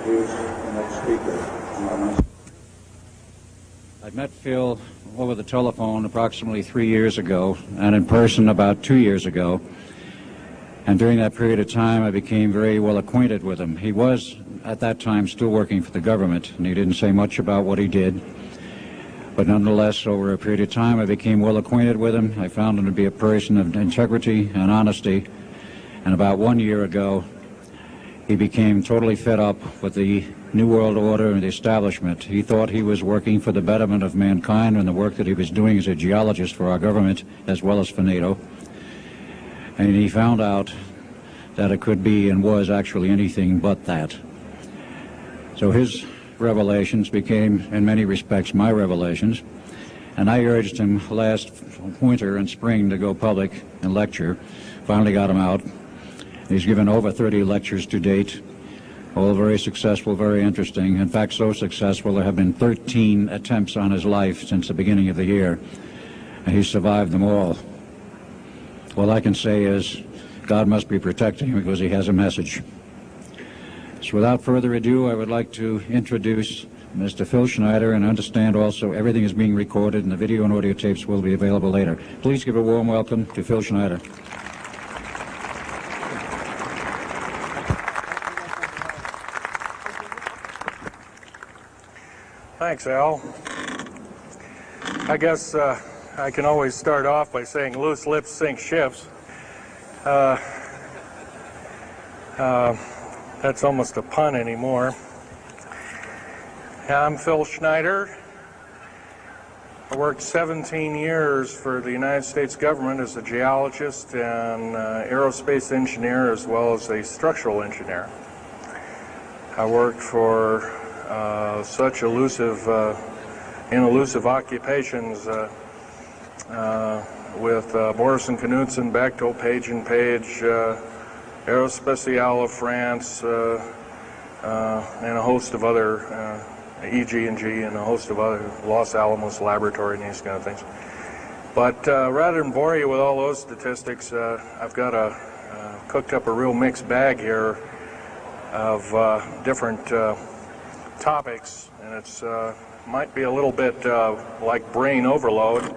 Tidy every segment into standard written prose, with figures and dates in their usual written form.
introduce the next speaker. I met Phil over the telephone approximately 3 years ago, and in person about 2 years ago. And during that period of time, I became very well acquainted with him. He was, at that time, still working for the government, and he didn't say much about what he did. But nonetheless, over a period of time, I became well acquainted with him. I found him to be a person of integrity and honesty. And about 1 year ago, he became totally fed up with the New World Order and the establishment. He thought he was working for the betterment of mankind and the work that he was doing as a geologist for our government as well as for NATO. And he found out that it could be and was actually anything but that. So his revelations became, in many respects, my revelations. And I urged him last winter and spring to go public and lecture. Finally got him out. He's given over 30 lectures to date, all very successful, very interesting. In fact, so successful there have been 13 attempts on his life since the beginning of the year, and he's survived them all. All I can say is God must be protecting him because he has a message. So without further ado, I would like to introduce Mr. Phil Schneider, and understand also everything is being recorded and the video and audio tapes will be available later. Please give a warm welcome to Phil Schneider. Thanks, Al. I guess I can always start off by saying loose lips sink ships. That's almost a pun anymore. I'm Phil Schneider. I worked 17 years for the United States government as a geologist and aerospace engineer as well as a structural engineer. I worked for such elusive occupations with Boris and Knudsen, Bechtel, Page and Page, Aerospatiale of France, and a host of other, EG&G and a host of other, Los Alamos Laboratory and these kind of things. But rather than bore you with all those statistics, I've got cooked up a real mixed bag here of different topics, and it's might be a little bit like brain overload,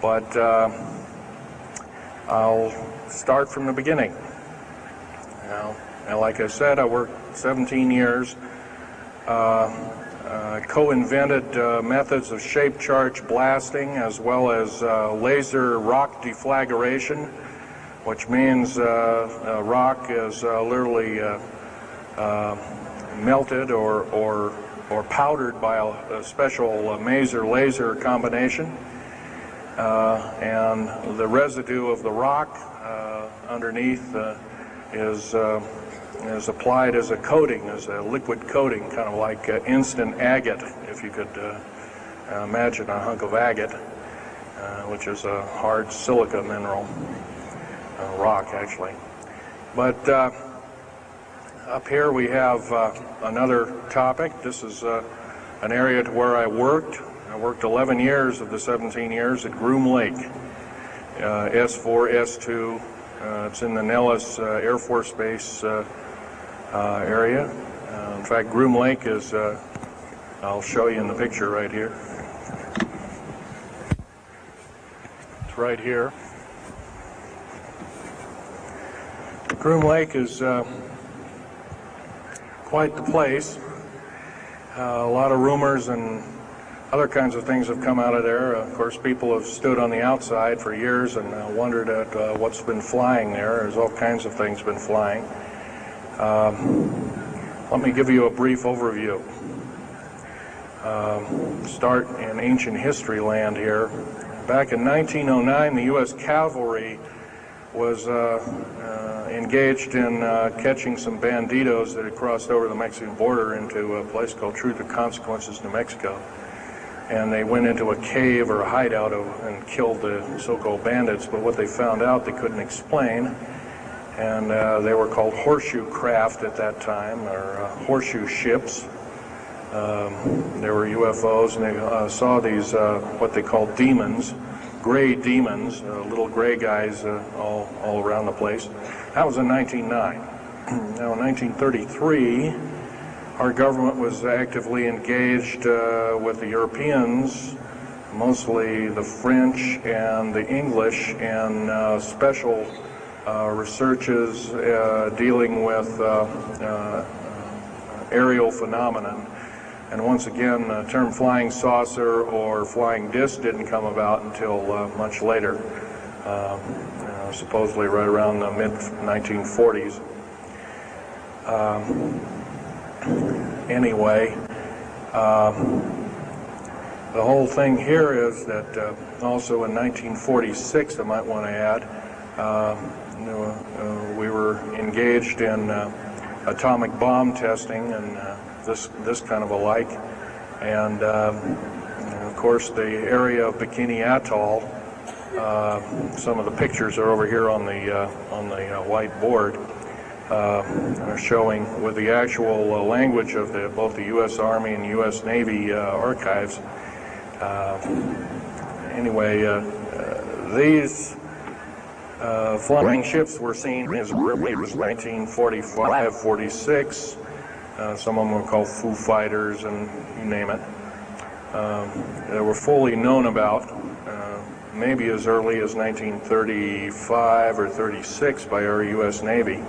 but I'll start from the beginning. And like I said, I worked 17 years, co-invented methods of shape charge blasting as well as laser rock deflagration, which means rock is literally melted or powdered by a special maser laser combination, and the residue of the rock underneath is applied as a coating, as a liquid coating, kind of like instant agate, if you could imagine a hunk of agate, which is a hard silica mineral, rock actually. But up here we have another topic. This is an area to where I worked. I worked 11 years of the 17 years at Groom Lake, S4, S2. It's in the Nellis Air Force Base area. In fact, Groom Lake is, I'll show you in the picture right here. It's right here. Groom Lake is quite the place. A lot of rumors and other kinds of things have come out of there. Of course, people have stood on the outside for years and wondered at what's been flying there. There's all kinds of things been flying. Let me give you a brief overview. Start in ancient history land here. Back in 1909, the U.S. cavalry was engaged in catching some banditos that had crossed over the Mexican border into a place called Truth or Consequences, New Mexico. And they went into a cave or a hideout and killed the so-called bandits, but what they found out they couldn't explain, and they were called horseshoe craft at that time, or horseshoe ships. There were UFOs, and they saw these, what they called demons, gray demons, little gray guys all around the place. That was in 1909. Now in 1933, our government was actively engaged with the Europeans, mostly the French and the English, in special researches dealing with aerial phenomenon. And once again, the term flying saucer or flying disc didn't come about until much later, supposedly right around the mid-1940s. Anyway, the whole thing here is that also in 1946, I might want to add, we were engaged in atomic bomb testing and this kind of a like, and of course the area of Bikini Atoll. Some of the pictures are over here on the white board, are showing with the actual language of both the U.S. Army and U.S. Navy archives. Anyway, these flying ships were seen as early as 1945, 46. Some of them were called Foo Fighters, and you name it. They were fully known about maybe as early as 1935 or 36 by our U.S. Navy.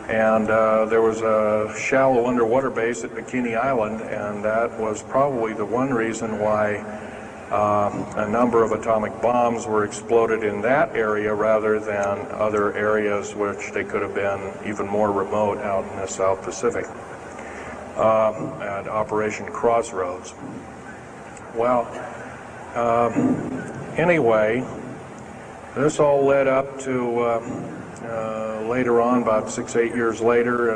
And there was a shallow underwater base at Bikini Island, and that was probably the one reason why a number of atomic bombs were exploded in that area rather than other areas which they could have been even more remote out in the South Pacific at Operation Crossroads. Well, anyway, this all led up to later on, about 6-8 years later,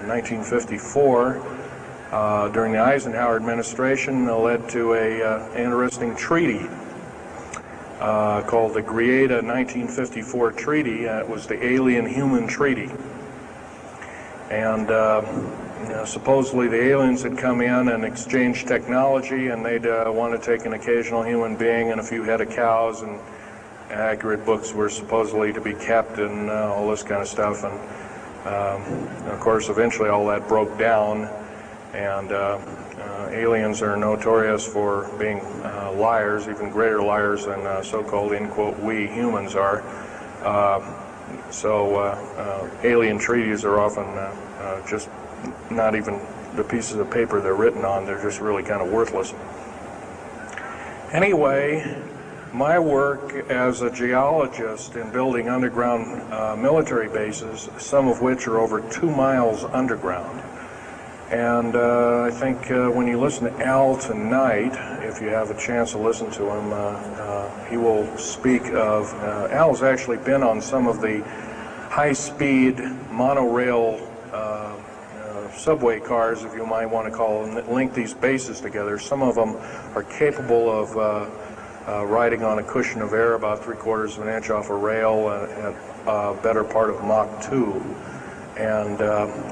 1954, during the Eisenhower administration, led to an interesting treaty called the Greada 1954 Treaty. It was the Alien-Human Treaty. And supposedly the aliens had come in and exchanged technology, and they'd want to take an occasional human being and a few head of cows, and accurate books were supposedly to be kept, and all this kind of stuff. And of course, eventually all that broke down, and aliens are notorious for being liars, even greater liars than so-called, in quote, we humans are. So alien treaties are often just not even the pieces of paper they're written on. They're just really kind of worthless. Anyway, my work as a geologist in building underground military bases, some of which are over 2 miles underground. And I think when you listen to Al tonight, if you have a chance to listen to him, he will speak of, Al's actually been on some of the high-speed monorail subway cars, if you might want to call them, that link these bases together. Some of them are capable of riding on a cushion of air about 3/4 of an inch off a rail at a better part of Mach 2. And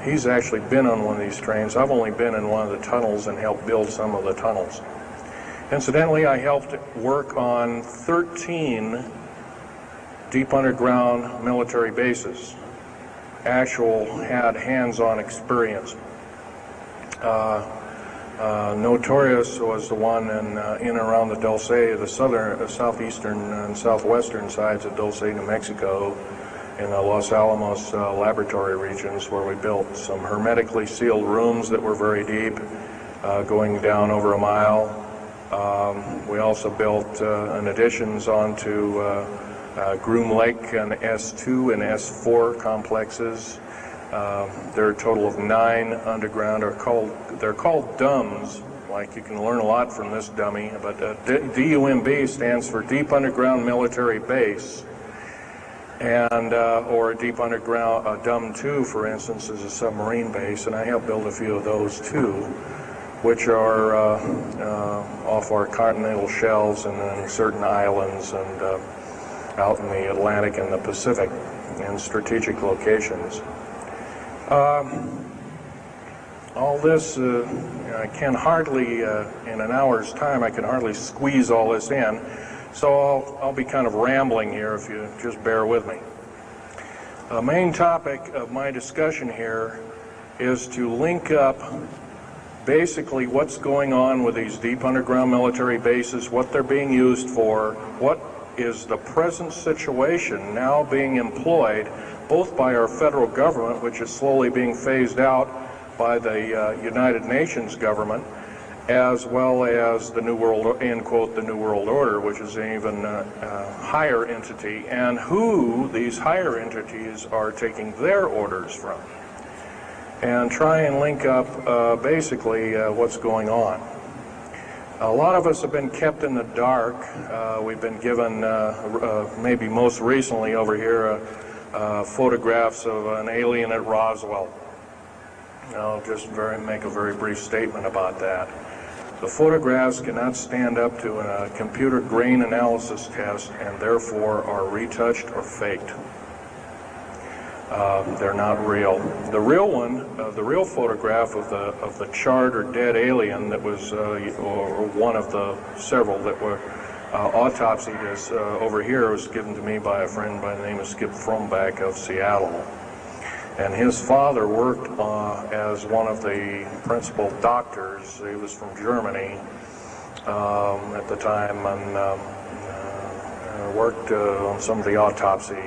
he's actually been on one of these trains. I've only been in one of the tunnels and helped build some of the tunnels. Incidentally, I helped work on 13 deep underground military bases. Had hands-on experience. Notorious was the one in and around the Dulce, the southeastern and southwestern sides of Dulce, New Mexico, in the Los Alamos laboratory regions, where we built some hermetically sealed rooms that were very deep, going down over a mile. We also built additions onto Groom Lake and S2 and S4 complexes. There are a total of 9 underground. They're called DUMBs. Like, you can learn a lot from this dummy, but DUMB stands for Deep Underground Military Base, and or a deep underground DUM2, for instance, is a submarine base, and I helped build a few of those too, which are off our continental shelves and then certain islands and out in the Atlantic and the Pacific in strategic locations. All this, I can hardly, in an hour's time, I can hardly squeeze all this in, so I'll be kind of rambling here if you just bear with me. The main topic of my discussion here is to link up basically what's going on with these deep underground military bases, what they're being used for, what is the present situation now being employed both by our federal government, which is slowly being phased out by the United Nations government, as well as the New World, end quote, the New World Order, which is an even higher entity, and who these higher entities are taking their orders from, and try and link up basically what's going on. A lot of us have been kept in the dark. We've been given, maybe most recently over here, photographs of an alien at Roswell. I'll just make a very brief statement about that. The photographs cannot stand up to a computer grain analysis test and therefore are retouched or faked. They're not real. The real one, the real photograph of the charred or dead alien that was, or one of the several that were autopsied, is over here, was given to me by a friend by the name of Skip Frombach of Seattle. And his father worked as one of the principal doctors. He was from Germany at the time, and worked on some of the autopsy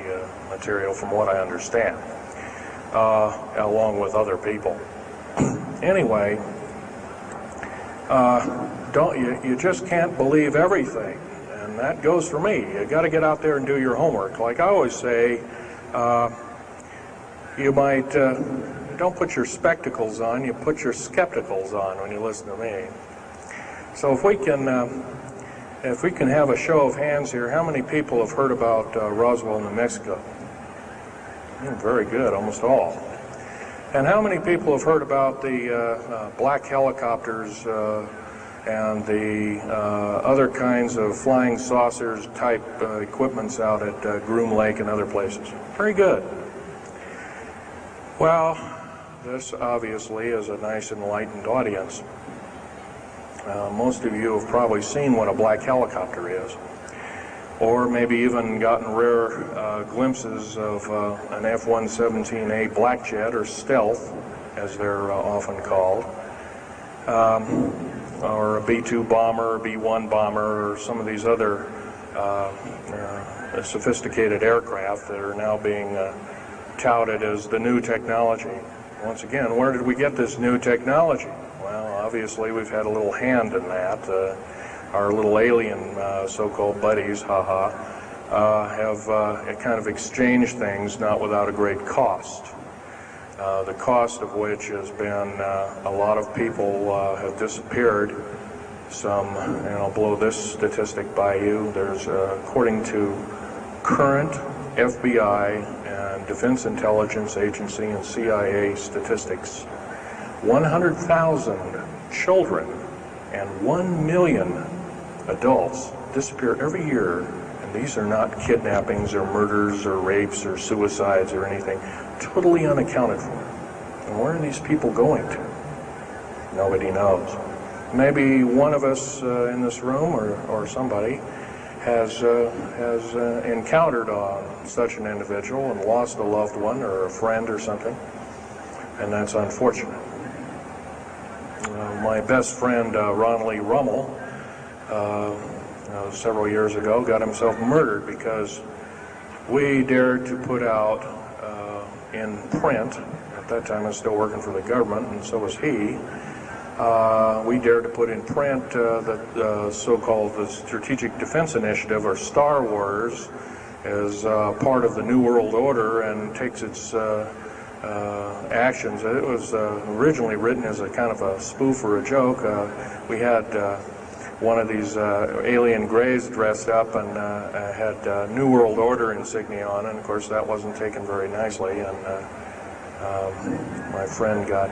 material, from what I understand, along with other people. Anyway, you just can't believe everything, and that goes for me. You got to get out there and do your homework. Like I always say, you might, don't put your spectacles on, you put your skepticals on when you listen to me. So if we can have a show of hands here, how many people have heard about Roswell, New Mexico? Very good, almost all. And how many people have heard about the black helicopters and the other kinds of flying saucers type equipments out at Groom Lake and other places? Very good. Well, this obviously is a nice enlightened audience. Most of you have probably seen what a black helicopter is, or maybe even gotten rare glimpses of an F-117A black jet, or stealth, as they're often called, or a B-2 bomber, B-1 bomber, or some of these other sophisticated aircraft that are now being touted as the new technology. Once again, where did we get this new technology? Well, obviously we've had a little hand in that. Our little alien so-called buddies, have kind of exchanged things, not without a great cost. The cost of which has been a lot of people have disappeared. Some, and I'll blow this statistic by you, there's, according to current FBI and Defense Intelligence Agency and CIA statistics, 100,000 children and 1 million adults disappear every year, and these are not kidnappings or murders or rapes or suicides or anything, totally unaccounted for. And where are these people going to? Nobody knows. Maybe one of us in this room or somebody has encountered such an individual and lost a loved one or a friend or something, and that's unfortunate. My best friend, Ron Lee Rummel, several years ago, got himself murdered because we dared to put out in print, at that time I was still working for the government, and so was he, we dared to put in print the so-called the Strategic Defense Initiative, or Star Wars, as part of the New World Order and takes its actions. It was originally written as a kind of a spoof or a joke. We had one of these alien greys dressed up and had New World Order insignia on, and of course that wasn't taken very nicely, and my friend got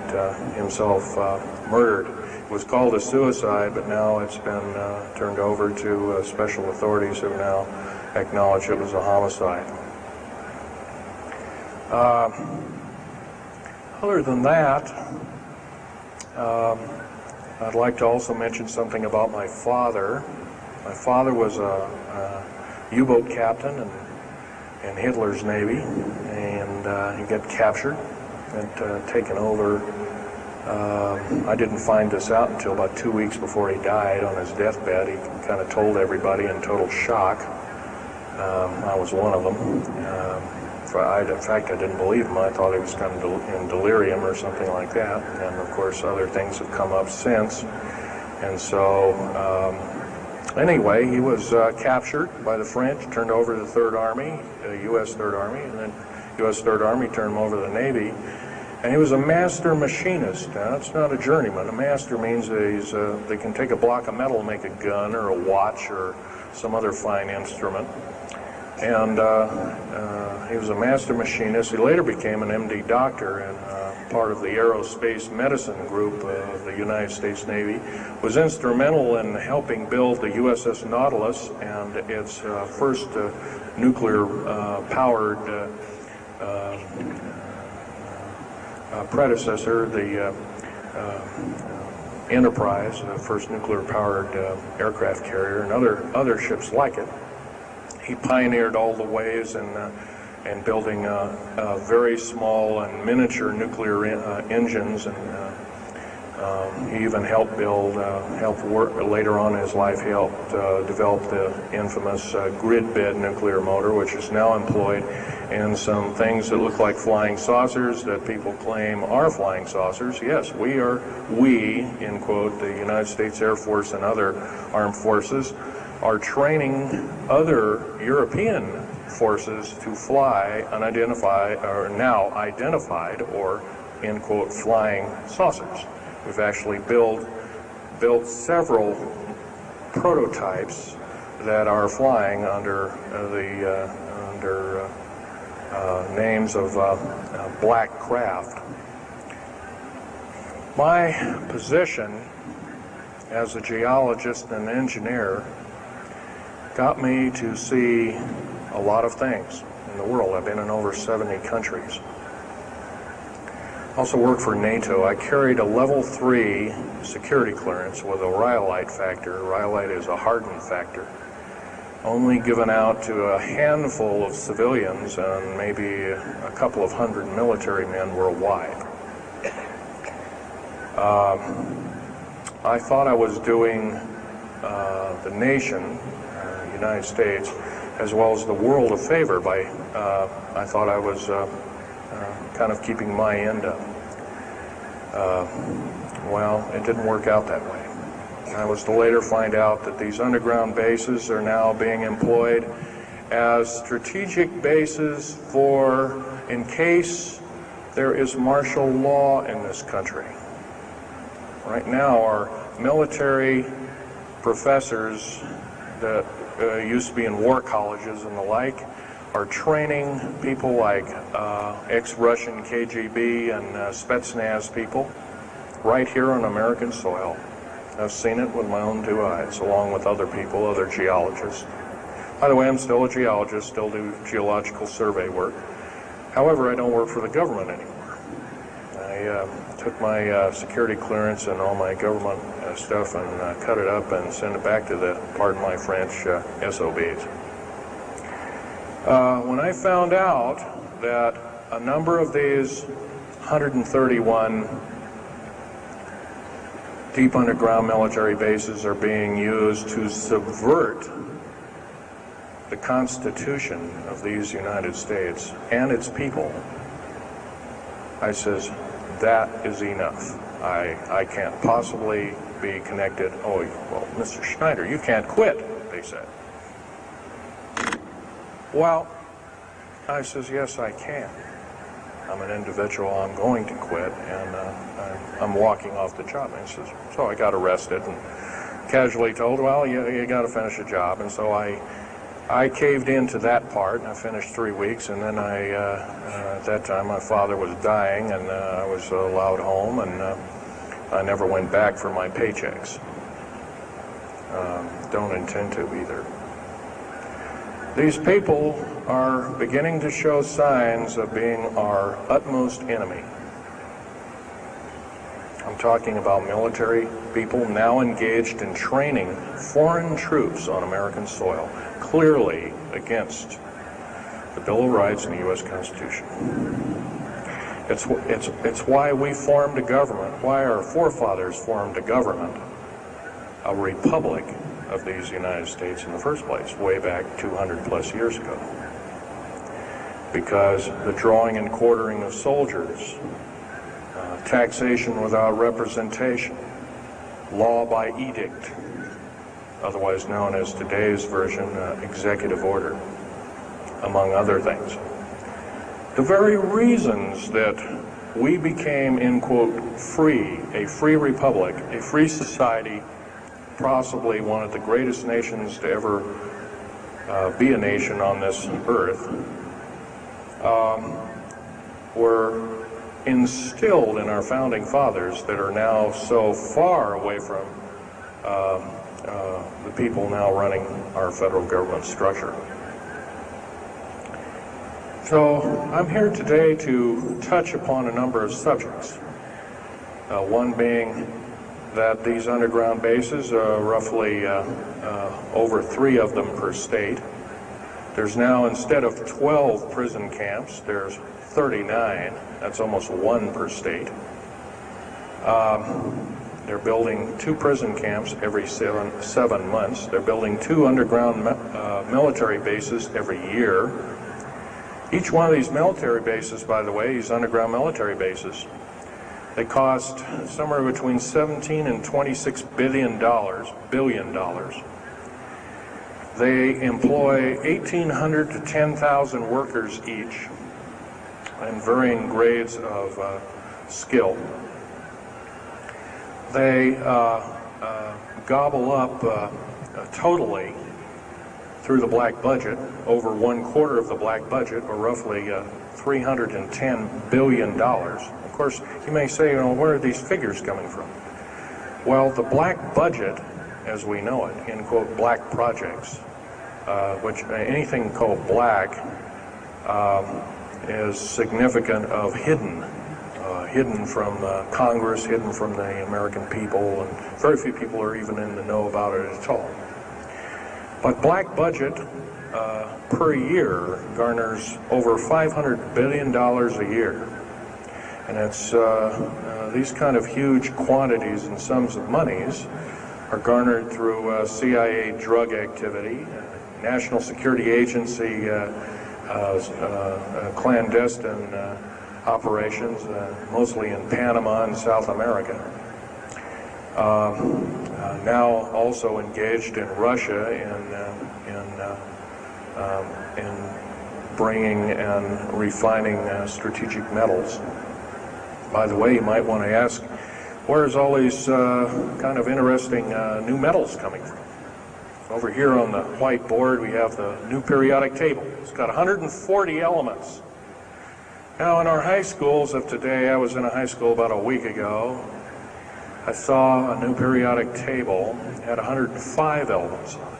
himself murdered. It was called a suicide, but now it's been turned over to special authorities who now acknowledge it was a homicide. Other than that, I'd like to also mention something about my father. My father was a U-boat captain in Hitler's Navy, and he got captured had taken over. I didn't find this out until about 2 weeks before he died on his deathbed. He kind of told everybody in total shock. I was one of them. In fact, I didn't believe him. I thought he was kind of in delirium or something like that. And of course, other things have come up since. And so, anyway, he was captured by the French, turned over to the Third Army, U.S. Third Army, and then U.S. Third Army turned him over to the Navy. And he was a master machinist. Now, that's not a journeyman. A master means they can take a block of metal and make a gun or a watch or some other fine instrument. And he was a master machinist. He later became an MD doctor and part of the aerospace medicine group of the United States Navy. Was instrumental in helping build the USS Nautilus and its first nuclear-powered predecessor, the Enterprise, the first nuclear-powered aircraft carrier, and other ships like it. He pioneered all the ways in building very small and miniature nuclear engines, and he even helped later on in his life, he helped develop the infamous grid bed nuclear motor, which is now employed in some things that look like flying saucers that people claim are flying saucers. Yes, we, in quote, the United States Air Force and other armed forces, are training other European forces to fly unidentified, or now identified, or, in quote, flying saucers. We've actually built several prototypes that are flying under names of black craft. My position as a geologist and engineer got me to see a lot of things in the world. I've been in over 70 countries. Also worked for NATO. I carried a level 3 security clearance with a rhyolite factor. Rhyolite is a hardened factor, only given out to a handful of civilians and maybe a couple of hundred military men worldwide. I thought I was doing the nation, United States, as well as the world a favor by, I thought I was kind of keeping my end up. Well, it didn't work out that way. I was to later find out that these underground bases are now being employed as strategic bases for, in case there is martial law in this country. Right now, our military professors that used to be in war colleges and the like are training people like ex-Russian KGB and Spetsnaz people right here on American soil. I've seen it with my own 2 eyes, along with other people, other geologists. By the way, I'm still a geologist, still do geological survey work. However, I don't work for the government anymore. I took my security clearance and all my government stuff and cut it up and sent it back to the, pardon my French, SOBs. When I found out that a number of these 131 deep underground military bases are being used to subvert the Constitution of these United States and its people, I says, that is enough. I can't possibly be connected. Oh, well, Mr. Schneider, you can't quit, they said. Well, I says, yes, I can. I'm an individual, I'm going to quit, and I'm walking off the job. And he says, so I got arrested and casually told, well, you got to finish a job. And so I caved into that part, and I finished 3 weeks, and then at that time, my father was dying, and I was allowed home, and I never went back for my paychecks. Don't intend to either. These people are beginning to show signs of being our utmost enemy. I'm talking about military people now engaged in training foreign troops on American soil, clearly against the Bill of Rights and the U.S. Constitution. It's why we formed a government, why our forefathers formed a government, a republic of these United States in the first place, way back 200 plus years ago. Because the drawing and quartering of soldiers, taxation without representation, law by edict, otherwise known as today's version, executive order, among other things. The very reasons that we became, in quote, free, a free republic, a free society, possibly one of the greatest nations to ever be a nation on this earth, were instilled in our founding fathers that are now so far away from the people now running our federal government structure. So I'm here today to touch upon a number of subjects. One being that these underground bases, roughly over 3 of them per state. There's now, instead of 12 prison camps, there's 39. That's almost 1 per state. They're building 2 prison camps every 7 months. They're building 2 underground military bases every year. Each one of these military bases, by the way, these underground military bases, they cost somewhere between $17 and $26 billion. They employ 1,800 to 10,000 workers each in varying grades of skill. They gobble up totally through the black budget, over 1/4 of the black budget, or roughly $310 billion. Of course, you may say, you know, where are these figures coming from? Well, the black budget, as we know it, in quote, black projects, which anything called black is significant of hidden from Congress, hidden from the American people, and very few people are even in the know about it at all. But black budget per year garners over $500 billion a year. And it's these kind of huge quantities and sums of monies are garnered through CIA drug activity, National Security Agency clandestine operations, mostly in Panama and South America. Now also engaged in Russia in bringing and refining strategic metals. By the way, you might want to ask, where's all these kind of interesting new metals coming from? Over here on the white board we have the new periodic table. It's got 140 elements. Now in our high schools of today, I was in a high school about a week ago, I saw a new periodic table had 105 elements on it.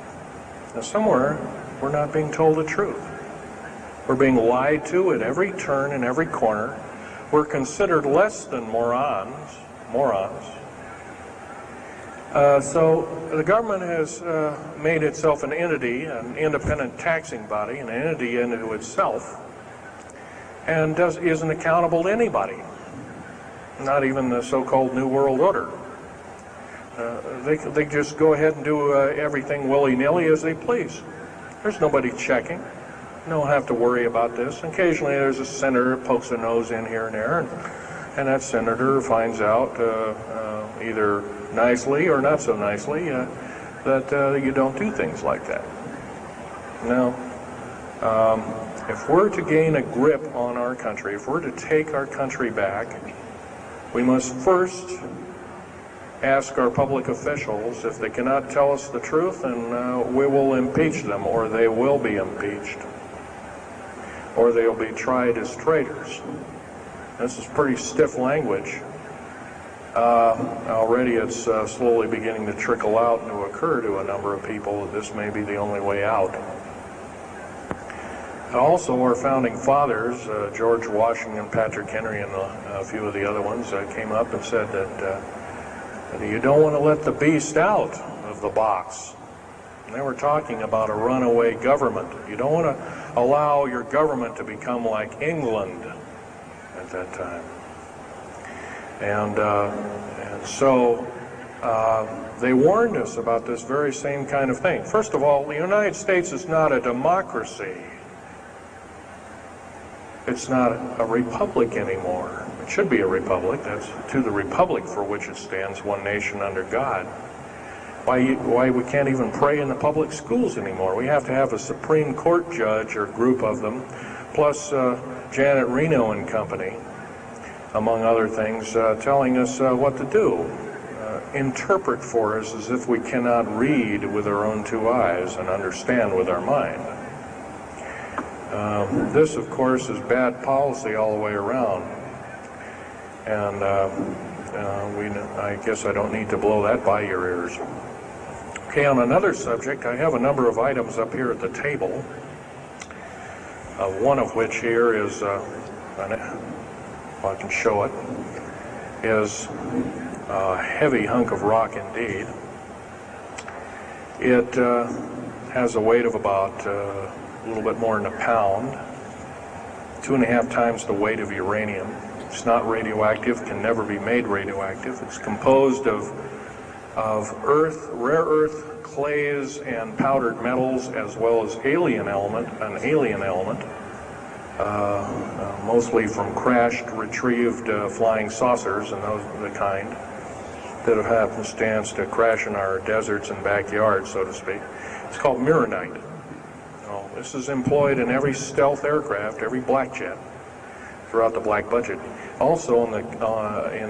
Now somewhere we're not being told the truth. We're being lied to at every turn and every corner. We're considered less than morons. So the government has made itself an entity, an independent taxing body, an entity into itself, and isn't accountable to anybody, not even the so-called New World Order. They just go ahead and do everything willy-nilly as they please. There's nobody checking. You don't have to worry about this. Occasionally there's a senator that pokes a nose in here and there, and that senator finds out either nicely or not so nicely that you don't do things like that. Now, if we're to gain a grip on our country, if we're to take our country back, we must first ask our public officials if they cannot tell us the truth, and we will impeach them, or they will be impeached, or they'll be tried as traitors. This is pretty stiff language. Already it's slowly beginning to trickle out and to occur to a number of people that this may be the only way out. Also, our founding fathers, George Washington, Patrick Henry, and a few of the other ones, came up and said that you don't want to let the beast out of the box. And they were talking about a runaway government. You don't want to allow your government to become like England. at that time. And so they warned us about this very same kind of thing. First of all, the United States is not a democracy. It's not a republic anymore. It should be a republic. That's to the republic for which it stands, one nation under God. Why we can't even pray in the public schools anymore. We have to have a Supreme Court judge or group of them, plus Janet Reno and company, among other things, telling us what to do. Interpret for us as if we cannot read with our own two eyes and understand with our mind. This, of course, is bad policy all the way around. And I guess I don't need to blow that by your ears. Okay, on another subject, I have a number of items up here at the table. One of which here is, if I can show it, is a heavy hunk of rock indeed. It has a weight of about a little bit more than a pound, 2.5 times the weight of uranium. It's not radioactive, can never be made radioactive. It's composed of earth, rare earth, clays, and powdered metals, as well as an alien element, mostly from crashed, retrieved flying saucers and those of the kind that have happenstance to crash in our deserts and backyards, so to speak. It's called mironite. This is employed in every stealth aircraft, every black jet throughout the black budget. Also in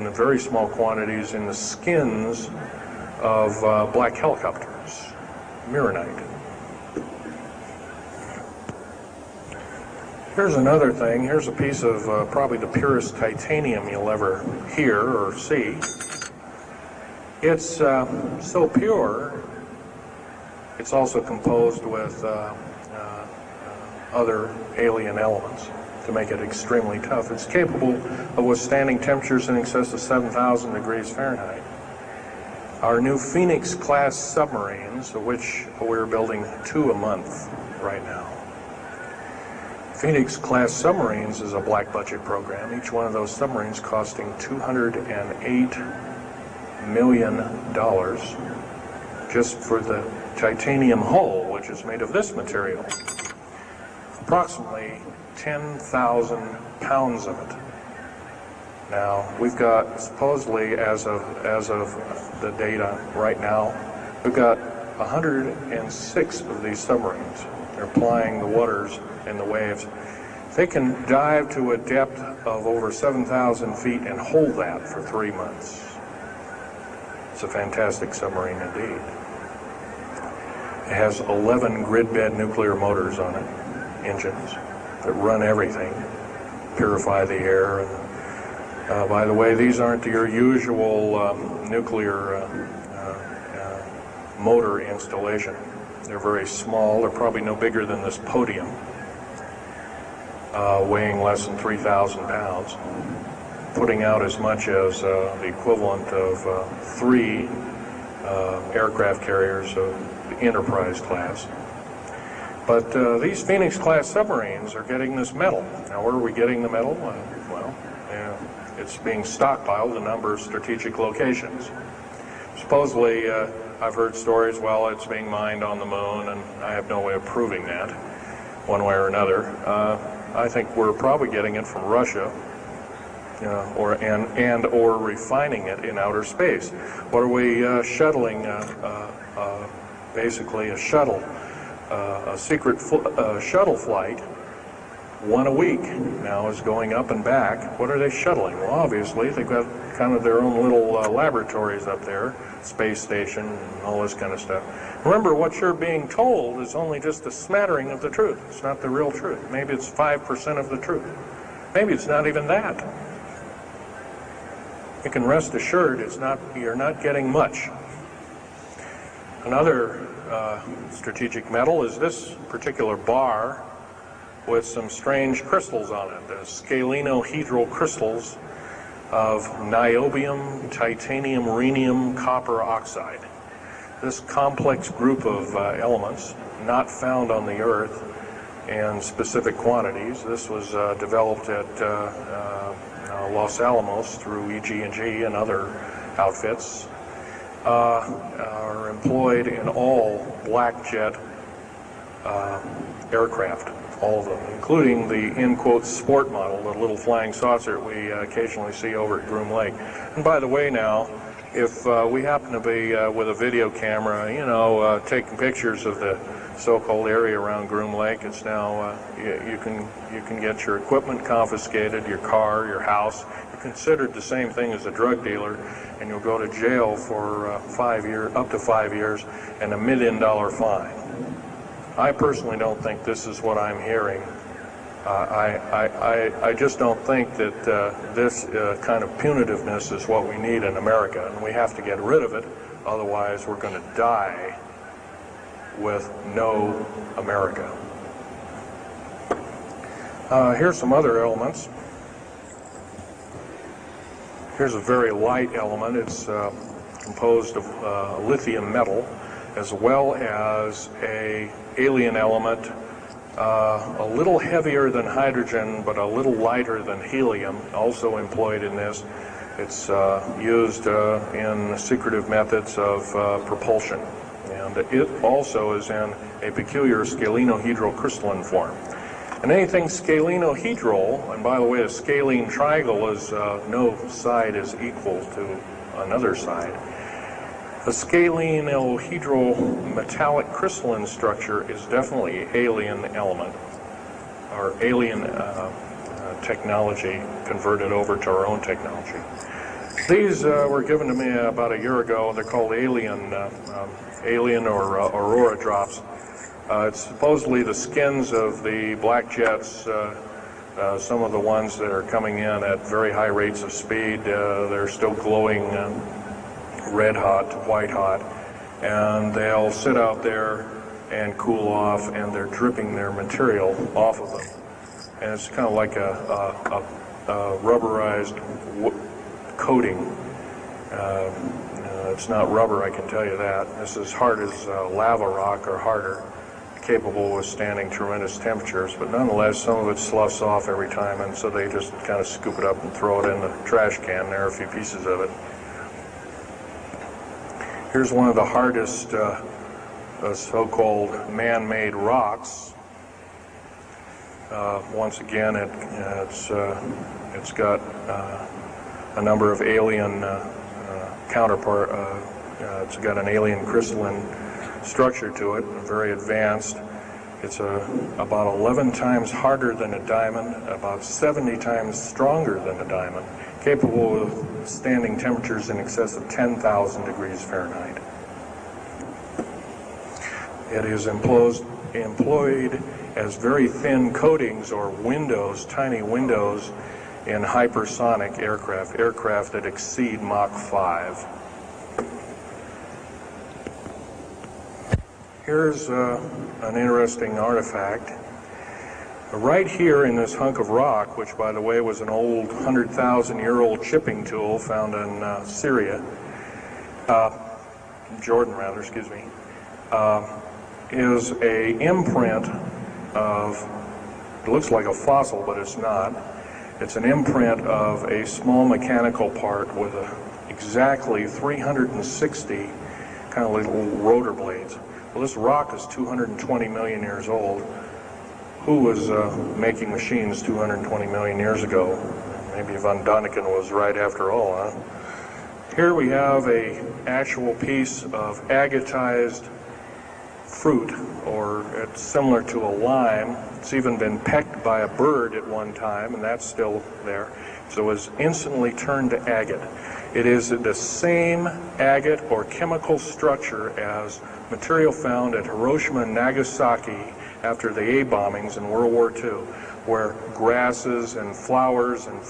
the very small quantities in the skins of black helicopters. Mironite. Here's another thing. Here's a piece of probably the purest titanium you'll ever hear or see. It's so pure, it's also composed with other alien elements to make it extremely tough. It's capable of withstanding temperatures in excess of 7,000 degrees Fahrenheit. Our new Phoenix-class submarines, of which we're building 2 a month right now. Phoenix-class submarines is a black budget program. Each one of those submarines costing $208 million just for the titanium hull, which is made of this material. Approximately 10,000 pounds of it. Now, we've got, supposedly, as of the data right now, we've got 106 of these submarines. They're plying the waters and the waves. They can dive to a depth of over 7,000 feet and hold that for 3 months. It's a fantastic submarine indeed. It has 11 grid-bed nuclear motors on it, engines that run everything, purify the air. And, by the way, these aren't your usual nuclear motor installation. They're very small. They're probably no bigger than this podium, weighing less than 3,000 pounds, putting out as much as the equivalent of 3 aircraft carriers of the Enterprise class. But these Phoenix-class submarines are getting this metal. Now, where are we getting the metal? It's being stockpiled in a number of strategic locations. Supposedly, I've heard stories, well, it's being mined on the moon, and I have no way of proving that, one way or another. I think we're probably getting it from Russia, or refining it in outer space. What are we shuttling? Basically, a shuttle. A secret shuttle flight, 1 a week now, is going up and back. What are they shuttling? Well, obviously, they've got kind of their own little laboratories up there, space station, and all this kind of stuff. Remember, what you're being told is only just a smattering of the truth. It's not the real truth. Maybe it's 5% of the truth. Maybe it's not even that. You can rest assured you're not getting much. Another strategic metal is this particular bar with some strange crystals on it, the scalenohedral crystals of niobium, titanium, rhenium, copper oxide. This complex group of elements, not found on the Earth, in specific quantities. This was developed at Los Alamos through EG&G and other outfits. Are employed in all black jet aircraft, all of them, including the, in quotes, sport model, the little flying saucer we occasionally see over at Groom Lake. And by the way now, if we happen to be with a video camera, you know, taking pictures of the so-called area around Groom Lake, it's now, you can get your equipment confiscated, your car, your house. You're considered the same thing as a drug dealer, and you'll go to jail for 5 years, up to 5 years, and $1 million fine. I personally don't think this is what I'm hearing. I just don't think that this kind of punitiveness is what we need in America, and we have to get rid of it. Otherwise, we're going to die with no America. Here's some other elements. Here's a very light element. It's composed of lithium metal, as well as an alien element, a little heavier than hydrogen, but a little lighter than helium, also employed in this. It's used in secretive methods of propulsion. And it also is in a peculiar scalenohedral crystalline form. And anything scalenohedral, and by the way, a scalene triangle is no side is equal to another side. A scalenohedral metallic crystalline structure is definitely an alien element, or alien technology converted over to our own technology. These were given to me about a year ago. They're called alien or aurora drops. It's supposedly the skins of the black jets, some of the ones that are coming in at very high rates of speed. They're still glowing red hot, white hot, and they'll sit out there and cool off, and they're dripping their material off of them. And it's kind of like a rubberized coating. It's not rubber, I can tell you that. This is hard as lava rock or harder, capable of withstanding tremendous temperatures, but nonetheless some of it sloughs off every time, and so they just kind of scoop it up and throw it in the trash can. There are a few pieces of it. Here's one of the hardest so-called man-made rocks. Once again, it's got a number of alien counterpart. It's got an alien crystalline structure to it, very advanced. It's about 11 times harder than a diamond, about 70 times stronger than a diamond, capable of standing temperatures in excess of 10,000 degrees Fahrenheit. It is employed as very thin coatings or windows, tiny windows, in hypersonic aircraft that exceed Mach 5. Here's an interesting artifact. Right here in this hunk of rock, which by the way was an old 100,000-year-old chipping tool found in Jordan rather, excuse me, is a imprint of, it looks like a fossil, but it's not. It's an imprint of a small mechanical part with exactly 360 kind of little rotor blades. Well, this rock is 220 million years old. Who was making machines 220 million years ago? Maybe von Däniken was right after all, huh? Here we have an actual piece of agatized fruit, or it's similar to a lime. It's even been pecked by a bird at one time, and that's still there. So it was instantly turned to agate. It is the same agate or chemical structure as material found at Hiroshima and Nagasaki after the A bombings in World War II, where grasses and flowers and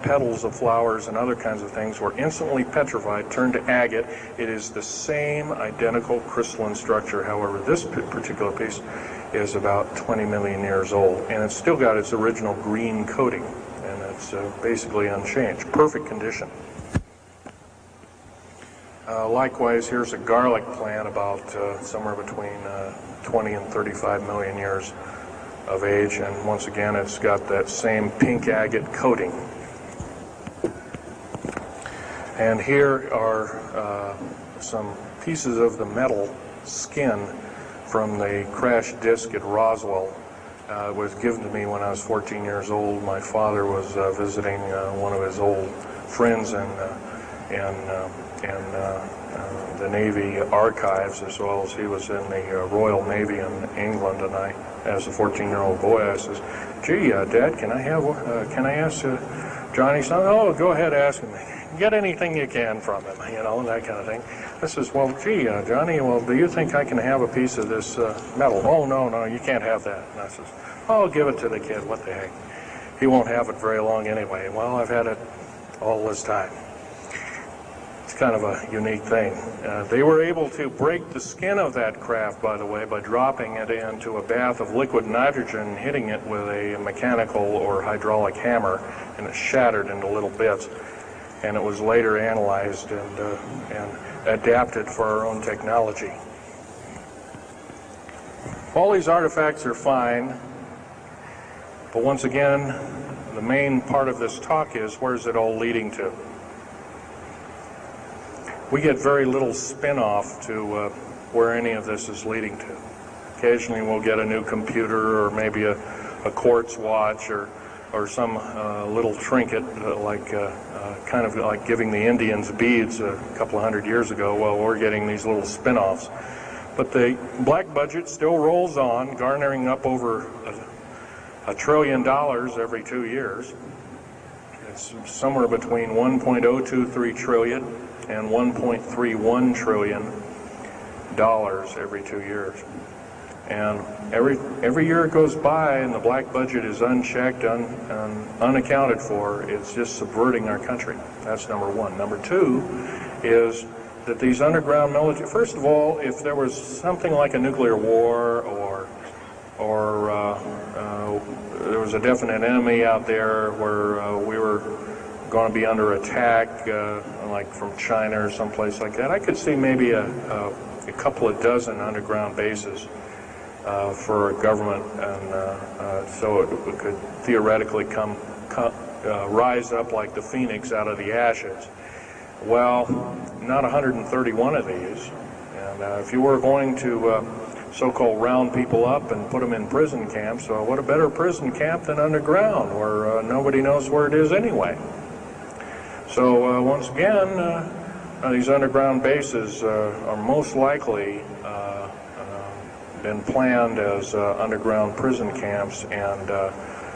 petals of flowers and other kinds of things were instantly petrified, turned to agate. It is the same identical crystalline structure. However, this particular piece is about 20 million years old, and it's still got its original green coating, and it's basically unchanged. Perfect condition. Likewise, here's a garlic plant about somewhere between 20 and 35 million years of age, and once again it's got that same pink agate coating. And here are some pieces of the metal skin from the crash disk at Roswell. It was given to me when I was 14 years old. My father was visiting one of his old friends in the Navy archives, as well as he was in the Royal Navy in England. And I, as a 14-year-old boy, I says, "Gee, Dad, can I ask Johnny something?" "Oh, go ahead, ask him. Get anything you can from him," you know, that kind of thing. I says, "Well, gee, Johnny, well, do you think I can have a piece of this metal?" "Oh, no, you can't have that." And I says, "Oh, give it to the kid. What the heck? He won't have it very long anyway." Well, I've had it all this time. It's kind of a unique thing. They were able to break the skin of that craft, by the way, by dropping it into a bath of liquid nitrogen, hitting it with a mechanical or hydraulic hammer, and it shattered into little bits. And it was later analyzed and adapted for our own technology. All these artifacts are fine, but once again, the main part of this talk is, where's it all leading to? We get very little spin-off to where any of this is leading to. Occasionally we'll get a new computer, or maybe a quartz watch, or some little trinket, kind of like giving the Indians beads a couple of hundred years ago. Well, we're getting these little spin-offs. But the black budget still rolls on, garnering up over $1 trillion every 2 years. It's somewhere between 1.023 trillion and 1.31 trillion dollars every 2 years. And every year it goes by and the black budget is unchecked, unaccounted for, it's just subverting our country. That's number one. Number two is that these underground military, first of all, if there was something like a nuclear war or there was a definite enemy out there where we were going to be under attack, like from China or someplace like that, I could see maybe a couple of dozen underground bases for a government, and so it could theoretically rise up like the phoenix out of the ashes. Well, not 131 of these, and if you were going to so-called round people up and put them in prison camps, what a better prison camp than underground, where nobody knows where it is anyway. So once again, these underground bases are most likely been planned as underground prison camps and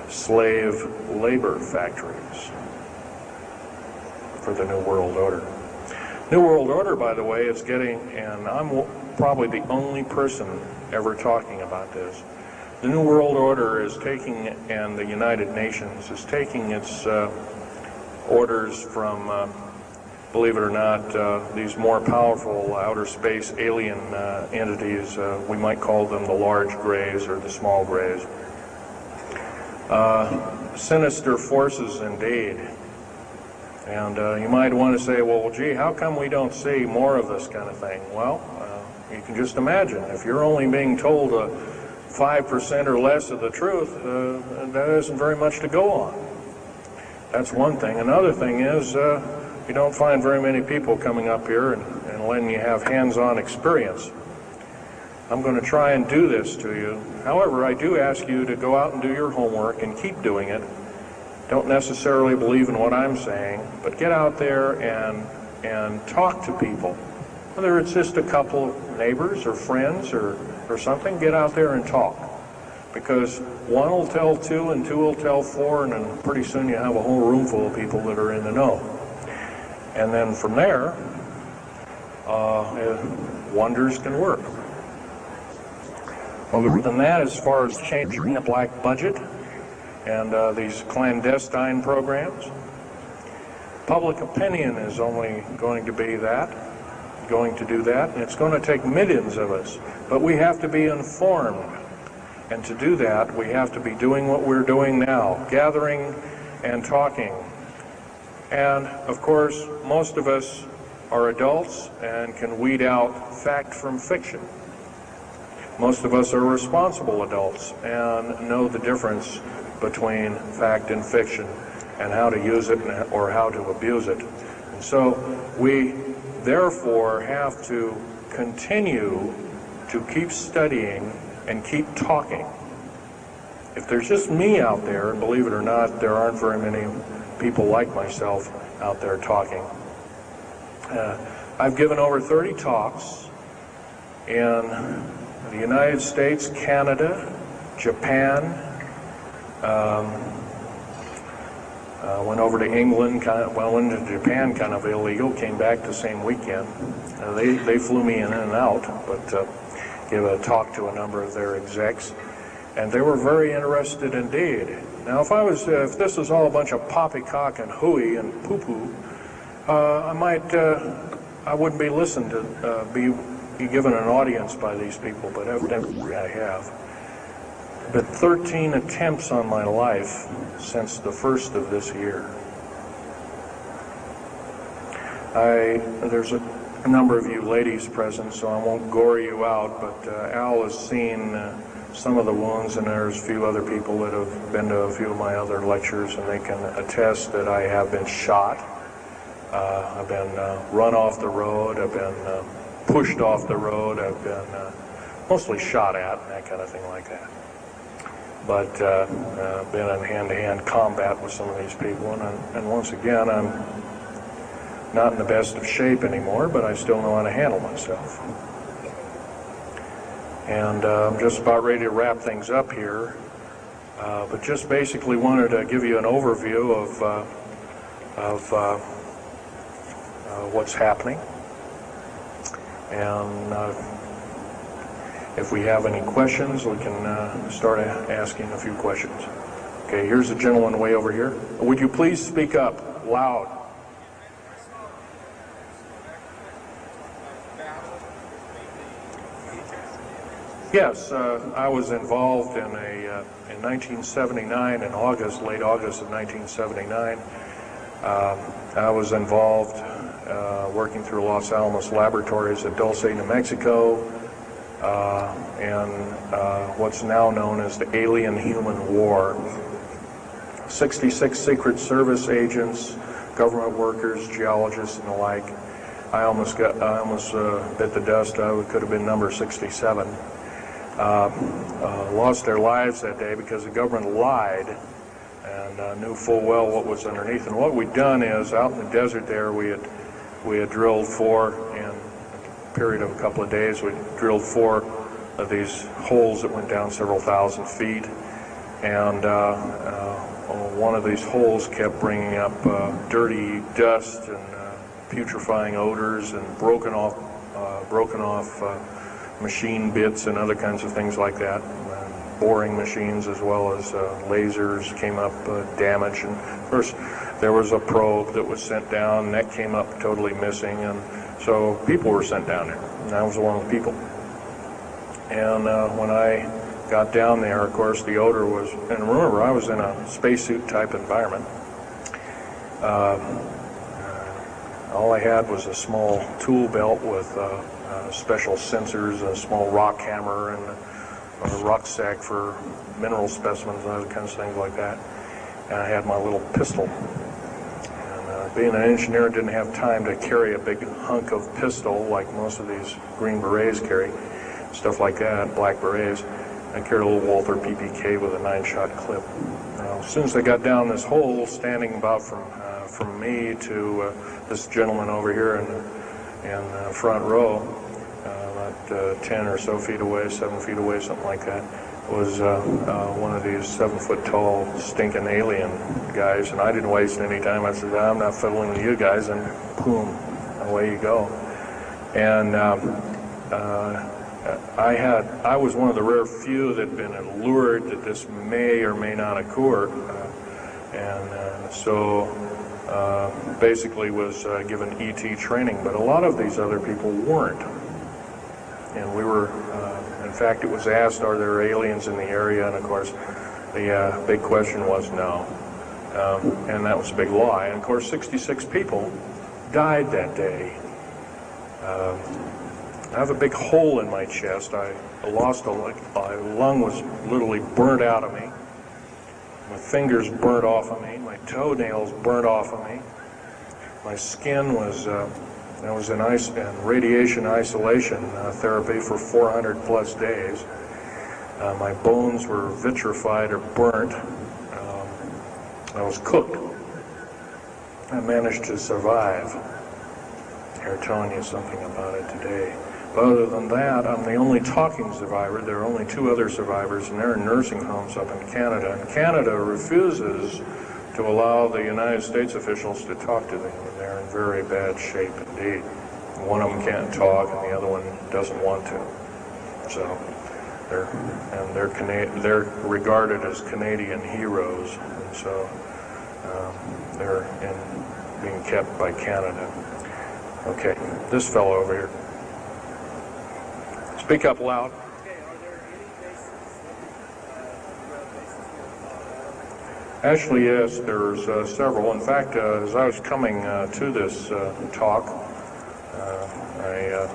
slave labor factories for the New World Order. New World Order, by the way, is getting, and I'm probably the only person ever talking about this, the New World Order is taking, and the United Nations is taking its orders from, believe it or not, these more powerful outer space alien entities. We might call them the large grays or the small grays. Sinister forces indeed. And you might want to say, well, gee, how come we don't see more of this kind of thing? Well, you can just imagine. If you're only being told 5% or less of the truth, that isn't very much to go on. That's one thing. Another thing is, you don't find very many people coming up here and letting you have hands-on experience. I'm going to try and do this to you. However, I do ask you to go out and do your homework and keep doing it. Don't necessarily believe in what I'm saying, but get out there and talk to people. Whether it's just a couple of neighbors or friends or something, get out there and talk. Because one will tell two and two will tell four, and then pretty soon you have a whole room full of people that are in the know. And then from there, wonders can work. Other than that, as far as changing the black budget and these clandestine programs, public opinion is only going to be going to do that, and it's going to take millions of us. But we have to be informed. And to do that, we have to be doing what we're doing now, gathering and talking. And, of course, most of us are adults and can weed out fact from fiction. Most of us are responsible adults and know the difference between fact and fiction and how to use it or how to abuse it. And so we therefore have to continue to keep studying and keep talking. If there's just me out there, and believe it or not, there aren't very many people like myself out there talking. I've given over 30 talks in the United States, Canada, Japan, went over to England, went into Japan kind of illegal, came back the same weekend. They flew me in and out, but gave a talk to a number of their execs, and they were very interested indeed. Now, if this was all a bunch of poppycock and hooey and poo-poo, I wouldn't be listened to, be given an audience by these people, but evidently I have. But 13 attempts on my life since the first of this year. There's a number of you ladies present, so I won't gore you out, but Al has seen some of the wounds, and there's a few other people that have been to a few of my other lectures, and they can attest that I have been shot. I've been run off the road, I've been pushed off the road, I've been mostly shot at, and that kind of thing like that. But been in hand-to-hand combat with some of these people, and once again, I'm not in the best of shape anymore, but I still know how to handle myself. And I'm just about ready to wrap things up here, but just basically wanted to give you an overview of what's happening. And if we have any questions, we can start asking a few questions. Okay, here's a gentleman way over here. Would you please speak up loud? Yes, I was involved in 1979, in August, late August of 1979. I was involved working through Los Alamos Laboratories at Dulce, New Mexico, and what's now known as the Alien-Human War. 66 Secret Service agents, government workers, geologists, and the like. I almost bit the dust. I could have been number 67. Lost their lives that day because the government lied and knew full well what was underneath. And what we'd done is, out in the desert there, we had drilled in a period of a couple of days, we drilled 4 of these holes that went down several thousand feet, and one of these holes kept bringing up dirty dust and putrefying odors and broken off machine bits and other kinds of things like that. Boring machines as well as lasers came up damaged. And of course, there was a probe that was sent down, and that came up totally missing. And so people were sent down there, and I was one of the people. And when I got down there, of course, the odor was, and remember, I was in a spacesuit type environment. All I had was a small tool belt with special sensors, a small rock hammer, and a rucksack for mineral specimens and other kinds of things like that. And I had my little pistol. And being an engineer, didn't have time to carry a big hunk of pistol like most of these Green Berets carry, stuff like that, black berets. I carried a little Walther PPK with a 9-shot clip. As soon as I got down this hole, standing about from me to this gentleman over here in the front row, about 10 or so feet away, 7 feet away, something like that, was one of these 7-foot-tall stinking alien guys, and I didn't waste any time. I said, I'm not fiddling with you guys, and boom, away you go. And I was one of the rare few that had been allured that this may or may not occur, and so basically was given ET training, but a lot of these other people weren't. And we were, in fact, it was asked, are there aliens in the area? And of course, the big question was no. And that was a big lie. And of course, 66 people died that day. I have a big hole in my chest. I lost a lung. My lung was literally burnt out of me. My fingers burnt off of me. My toenails burnt off of me. My skin was, I was in radiation isolation therapy for 400 plus days. My bones were vitrified or burnt. I was cooked. I managed to survive. They're telling you something about it today. But other than that, I'm the only talking survivor. There are only 2 other survivors, and they're in nursing homes up in Canada. And Canada refuses to allow the United States officials to talk to them. And they're in very bad shape indeed. One of them can't talk, and the other one doesn't want to. So they're regarded as Canadian heroes, and so they're being kept by Canada. Okay, this fellow over here. Speak up loud. Actually, yes, there's several. In fact, as I was coming to this talk, I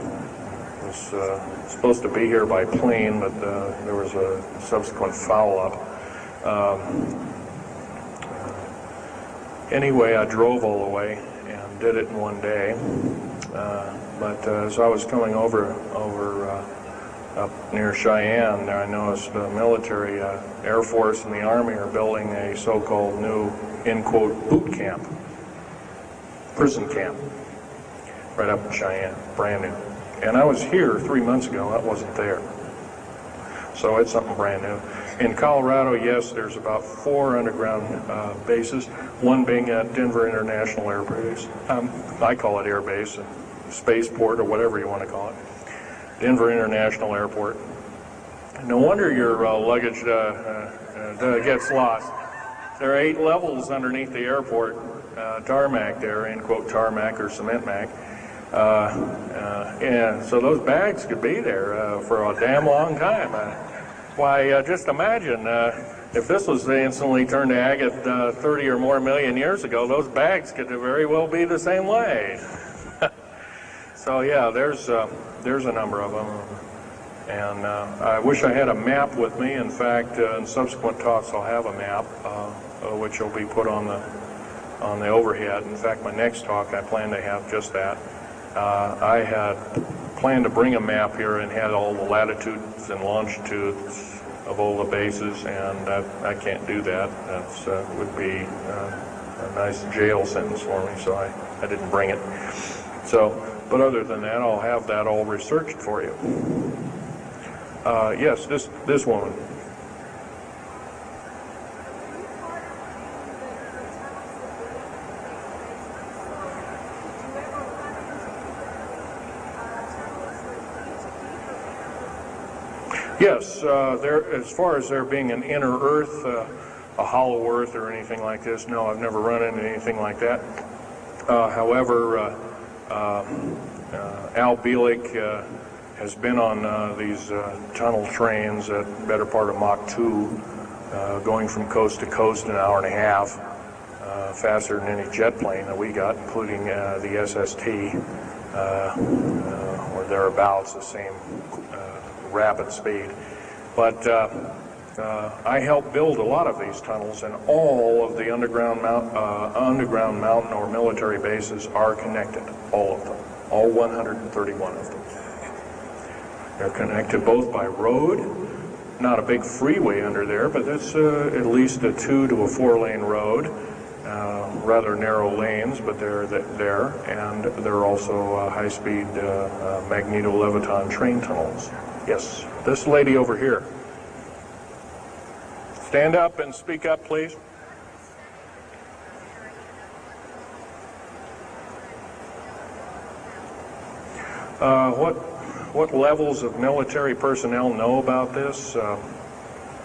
was supposed to be here by plane, but there was a subsequent foul-up. Anyway, I drove all the way and did it in one day. But as I was coming over up near Cheyenne, there I noticed the military, Air Force and the Army are building a so-called new, in quote, boot camp, prison camp, right up in Cheyenne, brand new. And I was here 3 months ago, I wasn't there. So it's something brand new. In Colorado, yes, there's about 4 underground bases, one being at Denver International Air Base. I call it Air Base, Spaceport, or whatever you want to call it. Denver International Airport. No wonder your luggage gets lost. There are 8 levels underneath the airport, tarmac there, end quote, tarmac or cement mac. And so those bags could be there for a damn long time. Why, just imagine if this was instantly turned to agate 30 or more million years ago, those bags could very well be the same way. So yeah, there's a number of them, and I wish I had a map with me. In fact, in subsequent talks, I'll have a map, which will be put on the overhead. In fact, my next talk, I plan to have just that. I had planned to bring a map here and had all the latitudes and longitudes of all the bases, and I can't do that. That would be a nice jail sentence for me, so I didn't bring it. So. But other than that, I'll have that all researched for you. Yes, this woman. Yes, as far as there being an inner Earth, a hollow Earth or anything like this, no, I've never run into anything like that. However, Al Bielek has been on these tunnel trains at the better part of Mach 2, going from coast to coast in an hour and a half, faster than any jet plane that we got, including the SST, or thereabouts, the same rapid speed. But I helped build a lot of these tunnels, and all of the underground mountain or military bases are connected, all of them, all 131 of them. They're connected both by road, not a big freeway under there, but it's at least a 2 to a 4 lane road, rather narrow lanes, but they're there, and they're also high-speed magneto-leviton train tunnels. Yes, this lady over here. Stand up and speak up, please. What levels of military personnel know about this?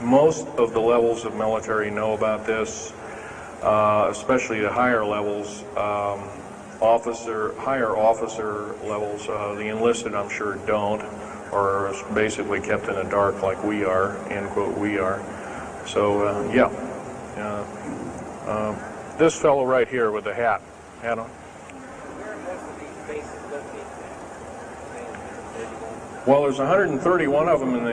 Most of the levels of military know about this, especially the higher levels, higher officer levels. The enlisted, I'm sure, don't, or are basically kept in the dark like we are, end quote, we are. So, yeah. This fellow right here with the hat on. Well, there's 131 of them in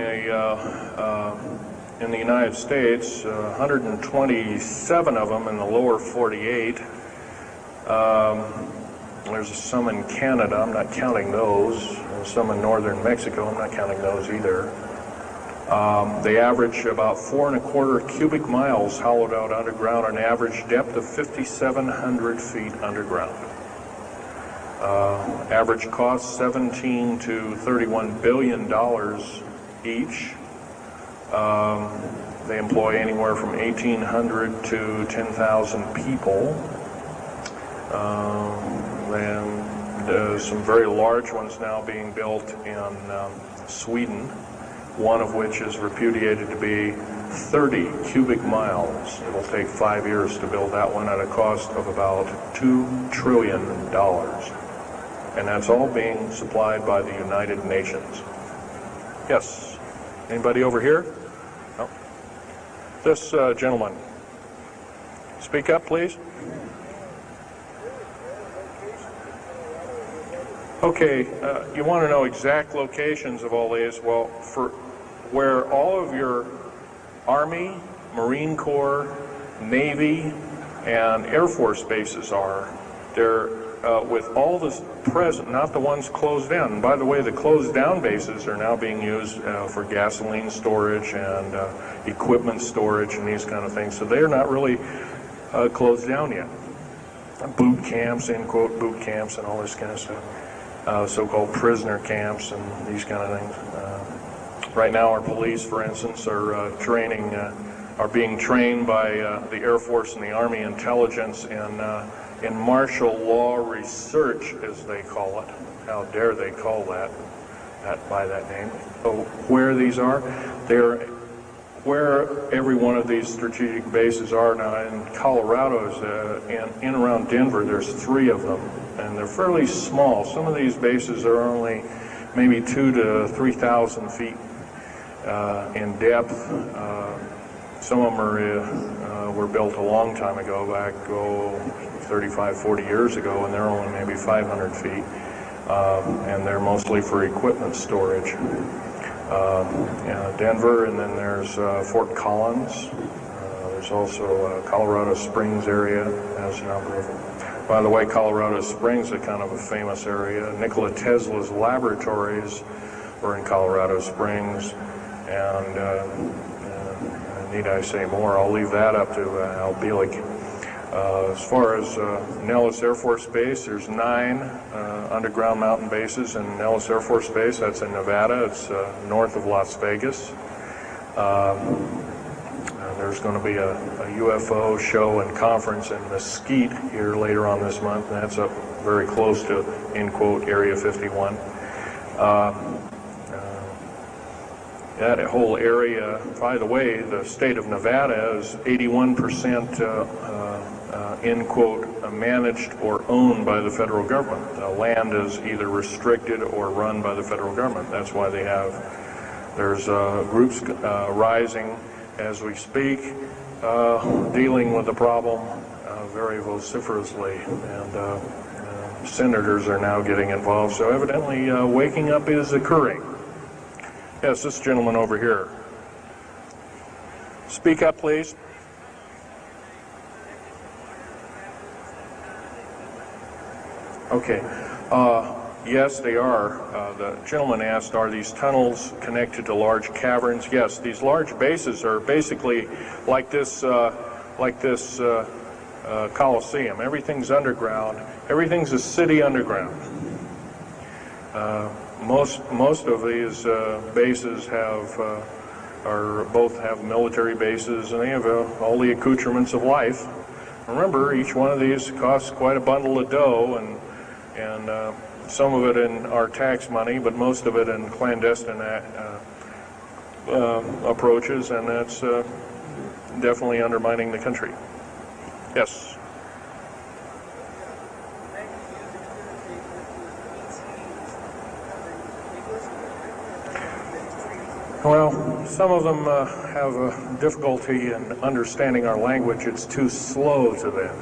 the United States, 127 of them in the lower 48. There's some in Canada, I'm not counting those. And some in northern Mexico, I'm not counting those either. They average about 4¼ cubic miles hollowed out underground, an average depth of 5,700 feet underground. Average cost $17 to $31 billion each. They employ anywhere from 1,800 to 10,000 people. And some very large ones now being built in Sweden, one of which is repudiated to be 30 cubic miles. It'll take 5 years to build that one at a cost of about $2 trillion. And that's all being supplied by the United Nations. Yes? Anybody over here? No? This gentleman. Speak up, please. Okay, you want to know exact locations of all these? Well, for where all of your Army, Marine Corps, Navy, and Air Force bases are, they're with all this present, not the ones closed down. And by the way, the closed down bases are now being used for gasoline storage and equipment storage and these kind of things. So they're not really closed down yet. Boot camps, end quote, boot camps and all this kind of stuff. So-called prisoner camps and these kind of things. Right now our police, for instance, are are being trained by the Air Force and the Army intelligence in martial law research, as they call it. How dare they call that by that name. So where these are, they're where every one of these strategic bases are now. In Colorado, in around Denver, there's 3 of them, and they're fairly small. Some of these bases are only maybe 2,000 to 3,000 feet in depth. Some of them were built a long time ago, back 35, 40 years ago, and they're only maybe 500 feet, and they're mostly for equipment storage. Denver, and then there's Fort Collins. There's also Colorado Springs area has a number of them. By the way, Colorado Springs is kind of a famous area. Nikola Tesla's laboratories were in Colorado Springs, and need I say more? I'll leave that up to Al Bielek. As far as Nellis Air Force Base, there's 9 underground mountain bases in Nellis Air Force Base. That's in Nevada. It's north of Las Vegas. There's going to be a UFO show and conference in Mesquite here later on this month, and that's up very close to, end quote, Area 51. That whole area, by the way, the state of Nevada is 81% end quote, managed or owned by the federal government. The land is either restricted or run by the federal government. That's why there's groups rising as we speak, dealing with the problem very vociferously, and senators are now getting involved. So evidently waking up is occurring. Yes, this gentleman over here. Speak up, please. Okay. Yes, they are. The gentleman asked, are these tunnels connected to large caverns? Yes, these large bases are basically like this Coliseum. Everything's underground. Everything's a city underground. Most of these bases both have military bases, and they have all the accoutrements of life. Remember, each one of these costs quite a bundle of dough, and some of it in our tax money, but most of it in clandestine approaches, and that's definitely undermining the country. Yes. Well, some of them have a difficulty in understanding our language. It's too slow to them.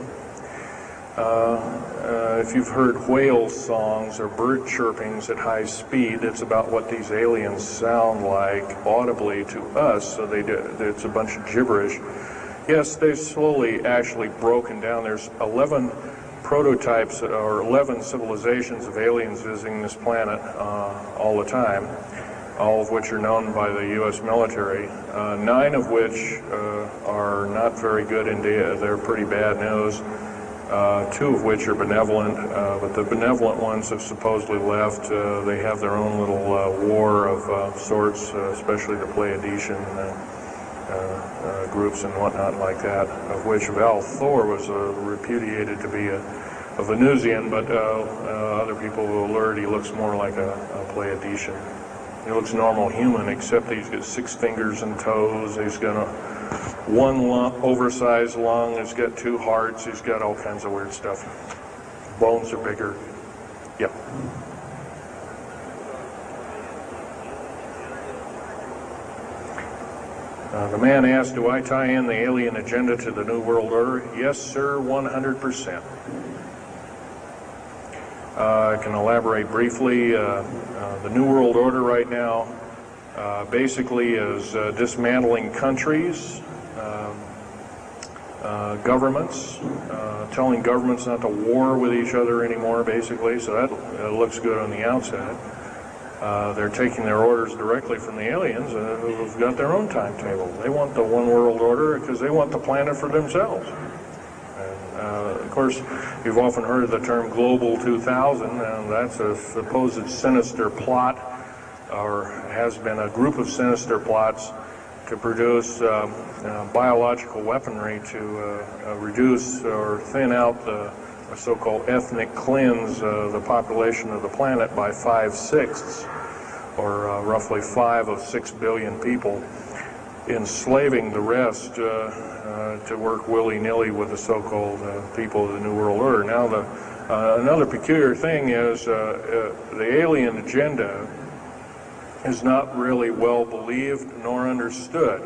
if you've heard whale songs or bird chirpings at high speed, it's about what these aliens sound like audibly to us, so it's a bunch of gibberish. Yes, they've slowly actually broken down. There's 11 prototypes or 11 civilizations of aliens visiting this planet all the time, all of which are known by the U.S. military, 9 of which are not very good indeed. They're pretty bad news. 2 of which are benevolent, but the benevolent ones have supposedly left. They have their own little war of sorts, especially the Pleiadian groups and whatnot like that, of which Val Thor was repudiated to be a Venusian, but other people will alert he looks more like a Pleiadian. He looks normal human, except he's got 6 fingers and toes. He's got one oversized lung. He's got 2 hearts. He's got all kinds of weird stuff. Bones are bigger. Yep. The man asked, do I tie in the alien agenda to the New World Order? Yes, sir, 100%. I can elaborate briefly. The New World Order right now basically is dismantling countries, governments, telling governments not to war with each other anymore, basically, so that looks good on the outside. They're taking their orders directly from the aliens who've got their own timetable. They want the one world order because they want the planet for themselves. And, of course, you've often heard of the term Global 2000, and that's a supposed sinister plot, or has been a group of sinister plots to produce biological weaponry to reduce or thin out the so-called ethnic cleanse the population of the planet by 5/6, or roughly 5 of 6 billion people, enslaving the rest to work willy-nilly with the so-called people of the New World Order. Now, another peculiar thing is the alien agenda is not really well believed nor understood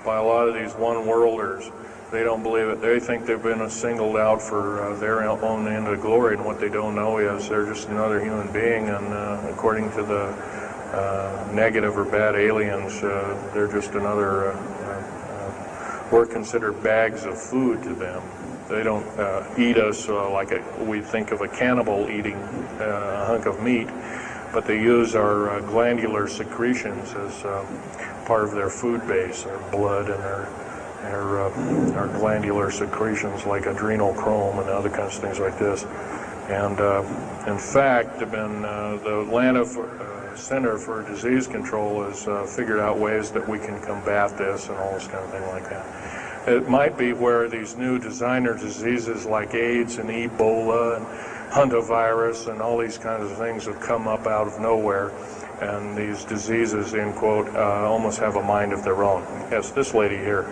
by a lot of these one-worlders. They don't believe it. They think they've been singled out for their own end of glory, and what they don't know is they're just another human being, and according to the negative or bad aliens, they're just another, we're considered bags of food to them. They don't eat us like we think of a cannibal eating a hunk of meat, but they use our glandular secretions as part of their food base, their blood and our glandular secretions like adrenochrome and other kinds of things like this. And in fact, the Atlanta Center for Disease Control has figured out ways that we can combat this and all this kind of thing like that. It might be where these new designer diseases like AIDS and Ebola and hantavirus and all these kinds of things have come up out of nowhere, and these diseases, end quote, almost have a mind of their own. Yes, this lady here.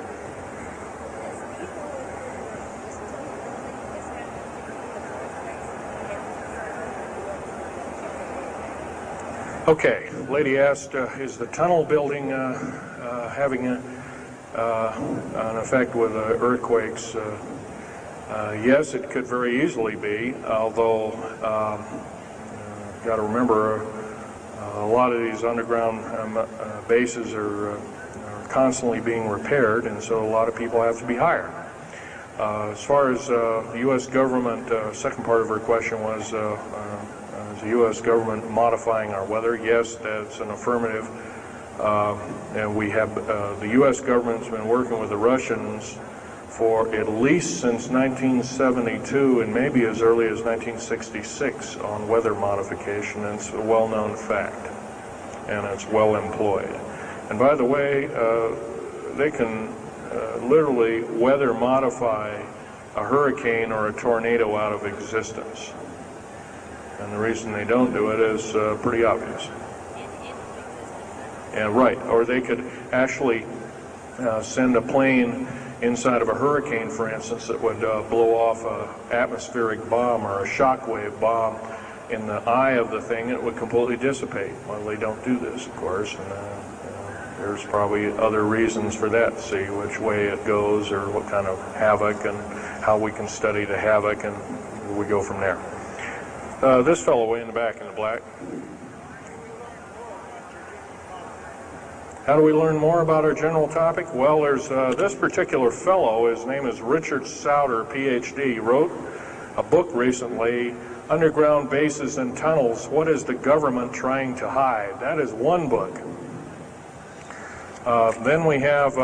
Okay, lady asked, is the tunnel building having an effect with earthquakes? Yes, it could very easily be, although got to remember a lot of these underground bases are constantly being repaired, and so a lot of people have to be hired. As far as the U.S. government, second part of her question was, is the U.S. government modifying our weather? Yes, that's an affirmative. And we have, the U.S. government's been working with the Russians for at least since 1972 and maybe as early as 1966 on weather modification. And it's a well-known fact, and it's well employed. And by the way, they can literally weather modify a hurricane or a tornado out of existence. And the reason they don't do it is pretty obvious. And right, or they could actually send a plane inside of a hurricane, for instance, that would blow off an atmospheric bomb or a shockwave bomb in the eye of the thing, and it would completely dissipate. Well, they don't do this, of course, and there's probably other reasons for that, see which way it goes or what kind of havoc and how we can study the havoc, and we go from there. This fellow way in the back in the black. How do we learn more about our general topic? Well, there's this particular fellow, his name is Richard Souder, PhD, wrote a book recently, Underground Bases and Tunnels, What is the Government Trying to Hide? That is one book. Then we have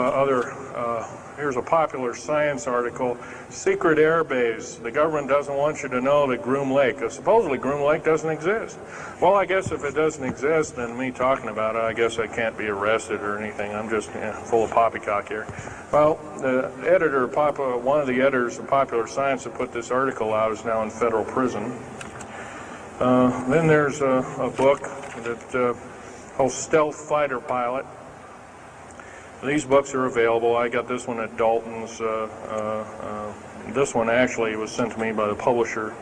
here's a popular science article, Secret Air Base. The government doesn't want you to know that Groom Lake, supposedly Groom Lake doesn't exist. Well, I guess if it doesn't exist, then me talking about it, I guess I can't be arrested or anything. I'm just full of poppycock here. Well, the editor, one of the editors of Popular Science that put this article out is now in federal prison. Then there's a book that called Stealth Fighter Pilot. These books are available. I got this one at Dalton's. This one actually was sent to me by the publisher.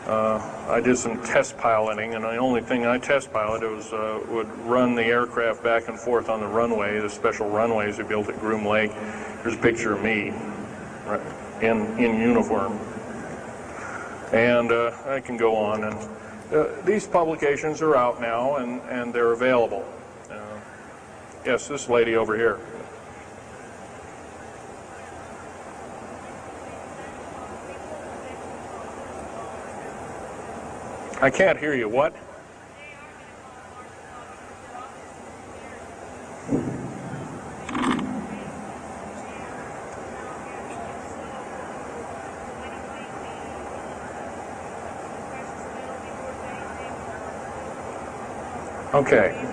I did some test piloting, and the only thing I test piloted was would run the aircraft back and forth on the runway, the special runways they built at Groom Lake. There's a picture of me in uniform. And I can go on. And these publications are out now, and they're available. Yes, this lady over here. I can't hear you. What? Okay.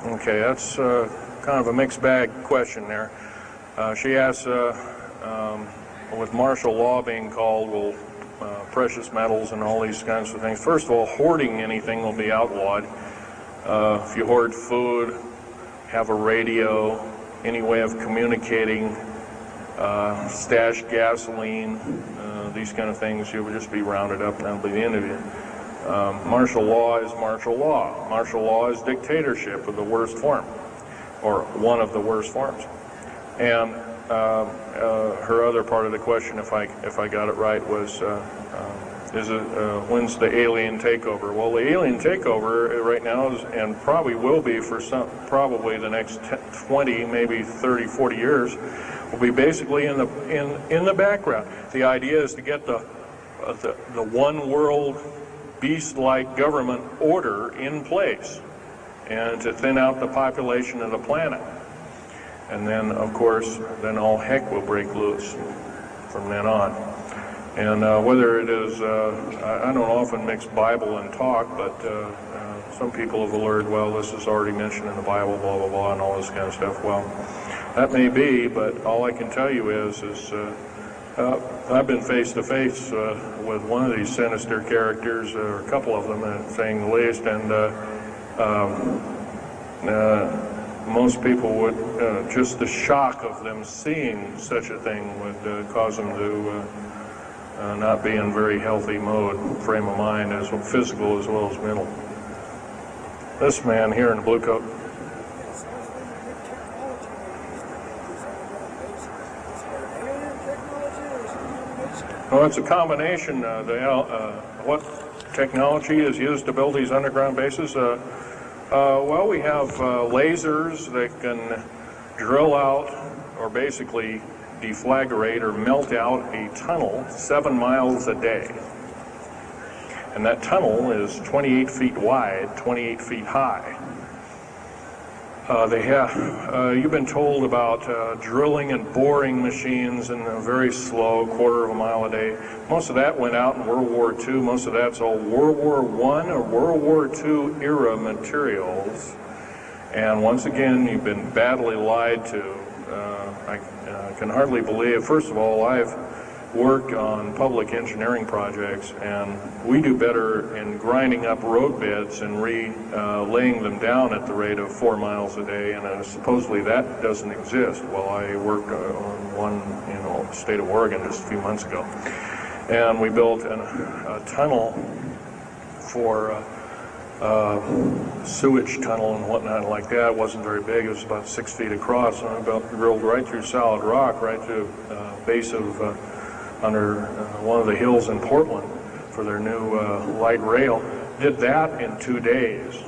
Okay, that's kind of a mixed bag question there. She asks, with martial law being called, will precious metals and all these kinds of things. First of all, hoarding anything will be outlawed. If you hoard food, have a radio, any way of communicating, stash gasoline, these kind of things, you would just be rounded up and that'll be the end of you. Martial law is martial law. Martial law is dictatorship of the worst form, or one of the worst forms. And her other part of the question, if I got it right, was when's the alien takeover? Well, the alien takeover right now is, and probably will be for probably the next 20, maybe 30, 40 years, will be basically in the background. The idea is to get the one world beast-like government order in place and to thin out the population of the planet. And then, of course, then all heck will break loose from then on. And whether it is, I don't often mix Bible and talk, but some people have alerted, well, this is already mentioned in the Bible, blah, blah, blah, and all this kind of stuff. Well, that may be, but all I can tell you is I've been face to face with one of these sinister characters, or a couple of them, saying the least, and most people would, just the shock of them seeing such a thing would cause them to not be in very healthy frame of mind, as physical as well as mental. This man here in the blue coat. Well, it's a combination. What technology is used to build these underground bases? Well, we have lasers that can drill out, or basically deflagrate or melt out a tunnel 7 miles a day. And that tunnel is 28 feet wide, 28 feet high. You've been told about drilling and boring machines in a very slow, 1/4 mile a day. Most of that went out in World War II. Most of that's all World War I or World War II era materials. And once again, you've been badly lied to. I can hardly believe, first of all, I've worked on public engineering projects, and we do better in grinding up road beds and laying them down at the rate of 4 miles a day, and supposedly that doesn't exist. Well, I worked on one in the state of Oregon just a few months ago, and we built a tunnel for sewage tunnel and whatnot like that. It wasn't very big. It was about 6 feet across, and I drilled right through solid rock, right through base of under one of the hills in Portland for their new light rail. Did that in 2 days.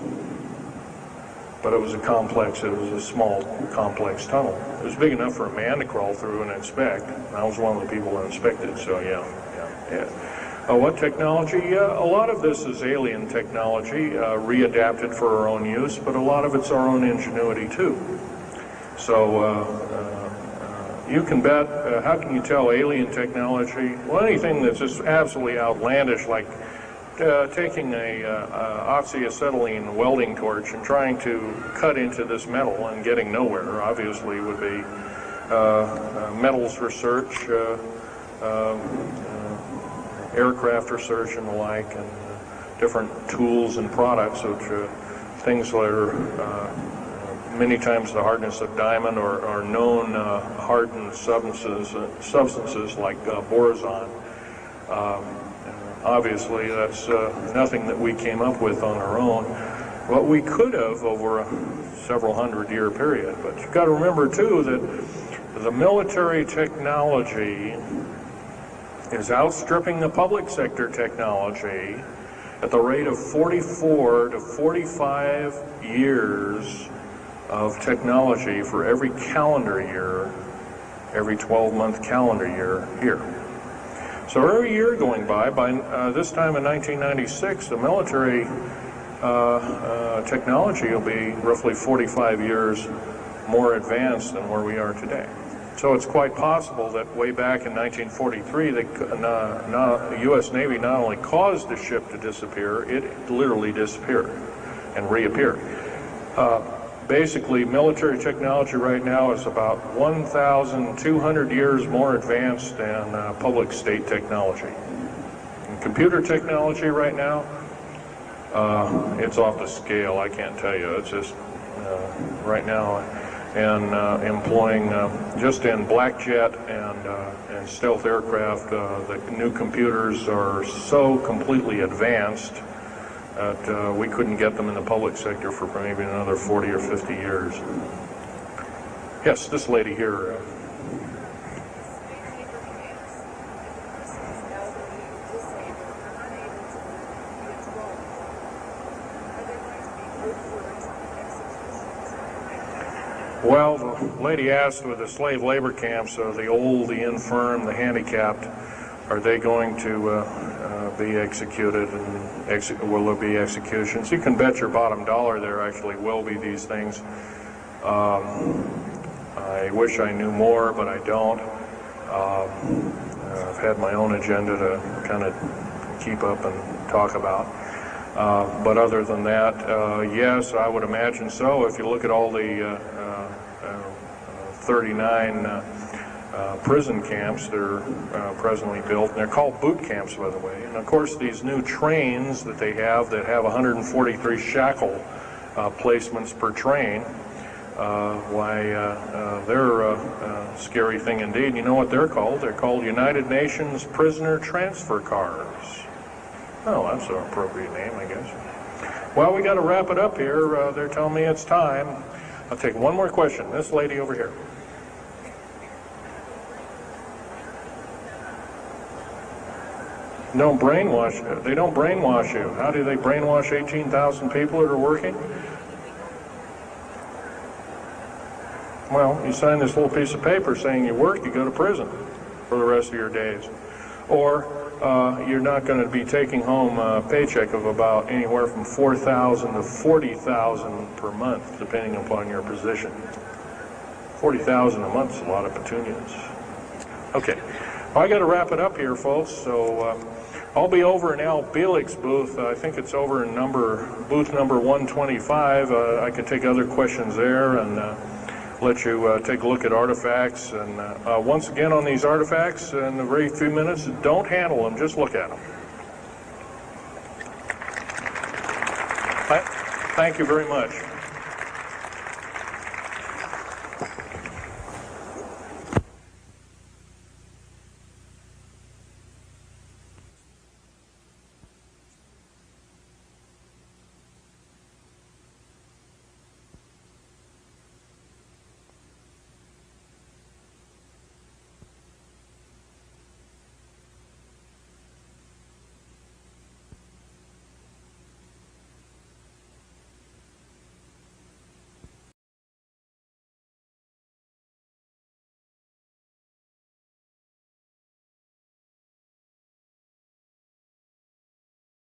But it was a small, complex tunnel. It was big enough for a man to crawl through and inspect. I was one of the people that inspected, so yeah. What technology? A lot of this is alien technology, readapted for our own use, but a lot of it's our own ingenuity too. So you can bet, how can you tell alien technology? Well, anything that's just absolutely outlandish, like taking a oxyacetylene welding torch and trying to cut into this metal and getting nowhere, obviously would be metals research, aircraft research and the like, and different tools and products, which things that are many times the hardness of diamond or known hardened substances like boron. Obviously, that's nothing that we came up with on our own. What we could have over a several hundred-year period. But you've got to remember, too, that the military technology is outstripping the public sector technology at the rate of 44 to 45 years of technology for every calendar year, every 12-month calendar year here. So every year going by this time in 1996, the military technology will be roughly 45 years more advanced than where we are today. So it's quite possible that way back in 1943, the U.S. Navy not only caused the ship to disappear, it literally disappeared and reappeared. Basically, military technology right now is about 1,200 years more advanced than public state technology. And computer technology right now, it's off the scale, I can't tell you. It's just right now, and employing just in black jet and stealth aircraft, the new computers are so completely advanced that we couldn't get them in the public sector for maybe another 40 or 50 years. Yes, this lady here. Well, the lady asked with the slave labor camps, the old, the infirm, the handicapped, are they going to be executed, and will there be executions? You can bet your bottom dollar there actually will be these things. I wish I knew more, but I don't. I've had my own agenda to kind of keep up and talk about. But other than that, yes, I would imagine so. If you look at all the 39 prison camps that are presently built, and they're called boot camps, by the way. And of course, these new trains that they have 143 shackle placements per train, they're a scary thing indeed. You know what they're called? They're called United Nations Prisoner Transfer Cars. Oh, that's an appropriate name, I guess. Well, we got to wrap it up here. They're telling me it's time. I'll take one more question. This lady over here. Don't brainwash. They don't brainwash you. How do they brainwash 18,000 people that are working? Well, you sign this little piece of paper saying you work, you go to prison for the rest of your days. Or you're not going to be taking home a paycheck of about anywhere from $4,000 to $40,000 per month, depending upon your position. $40,000 a month is a lot of petunias. Okay, well, I got to wrap it up here, folks. So I'll be over in Al Bielik's booth. I think it's over in booth number 125. I can take other questions there and let you take a look at artifacts. And once again, on these artifacts, in a very few minutes, don't handle them, just look at them. Thank you very much.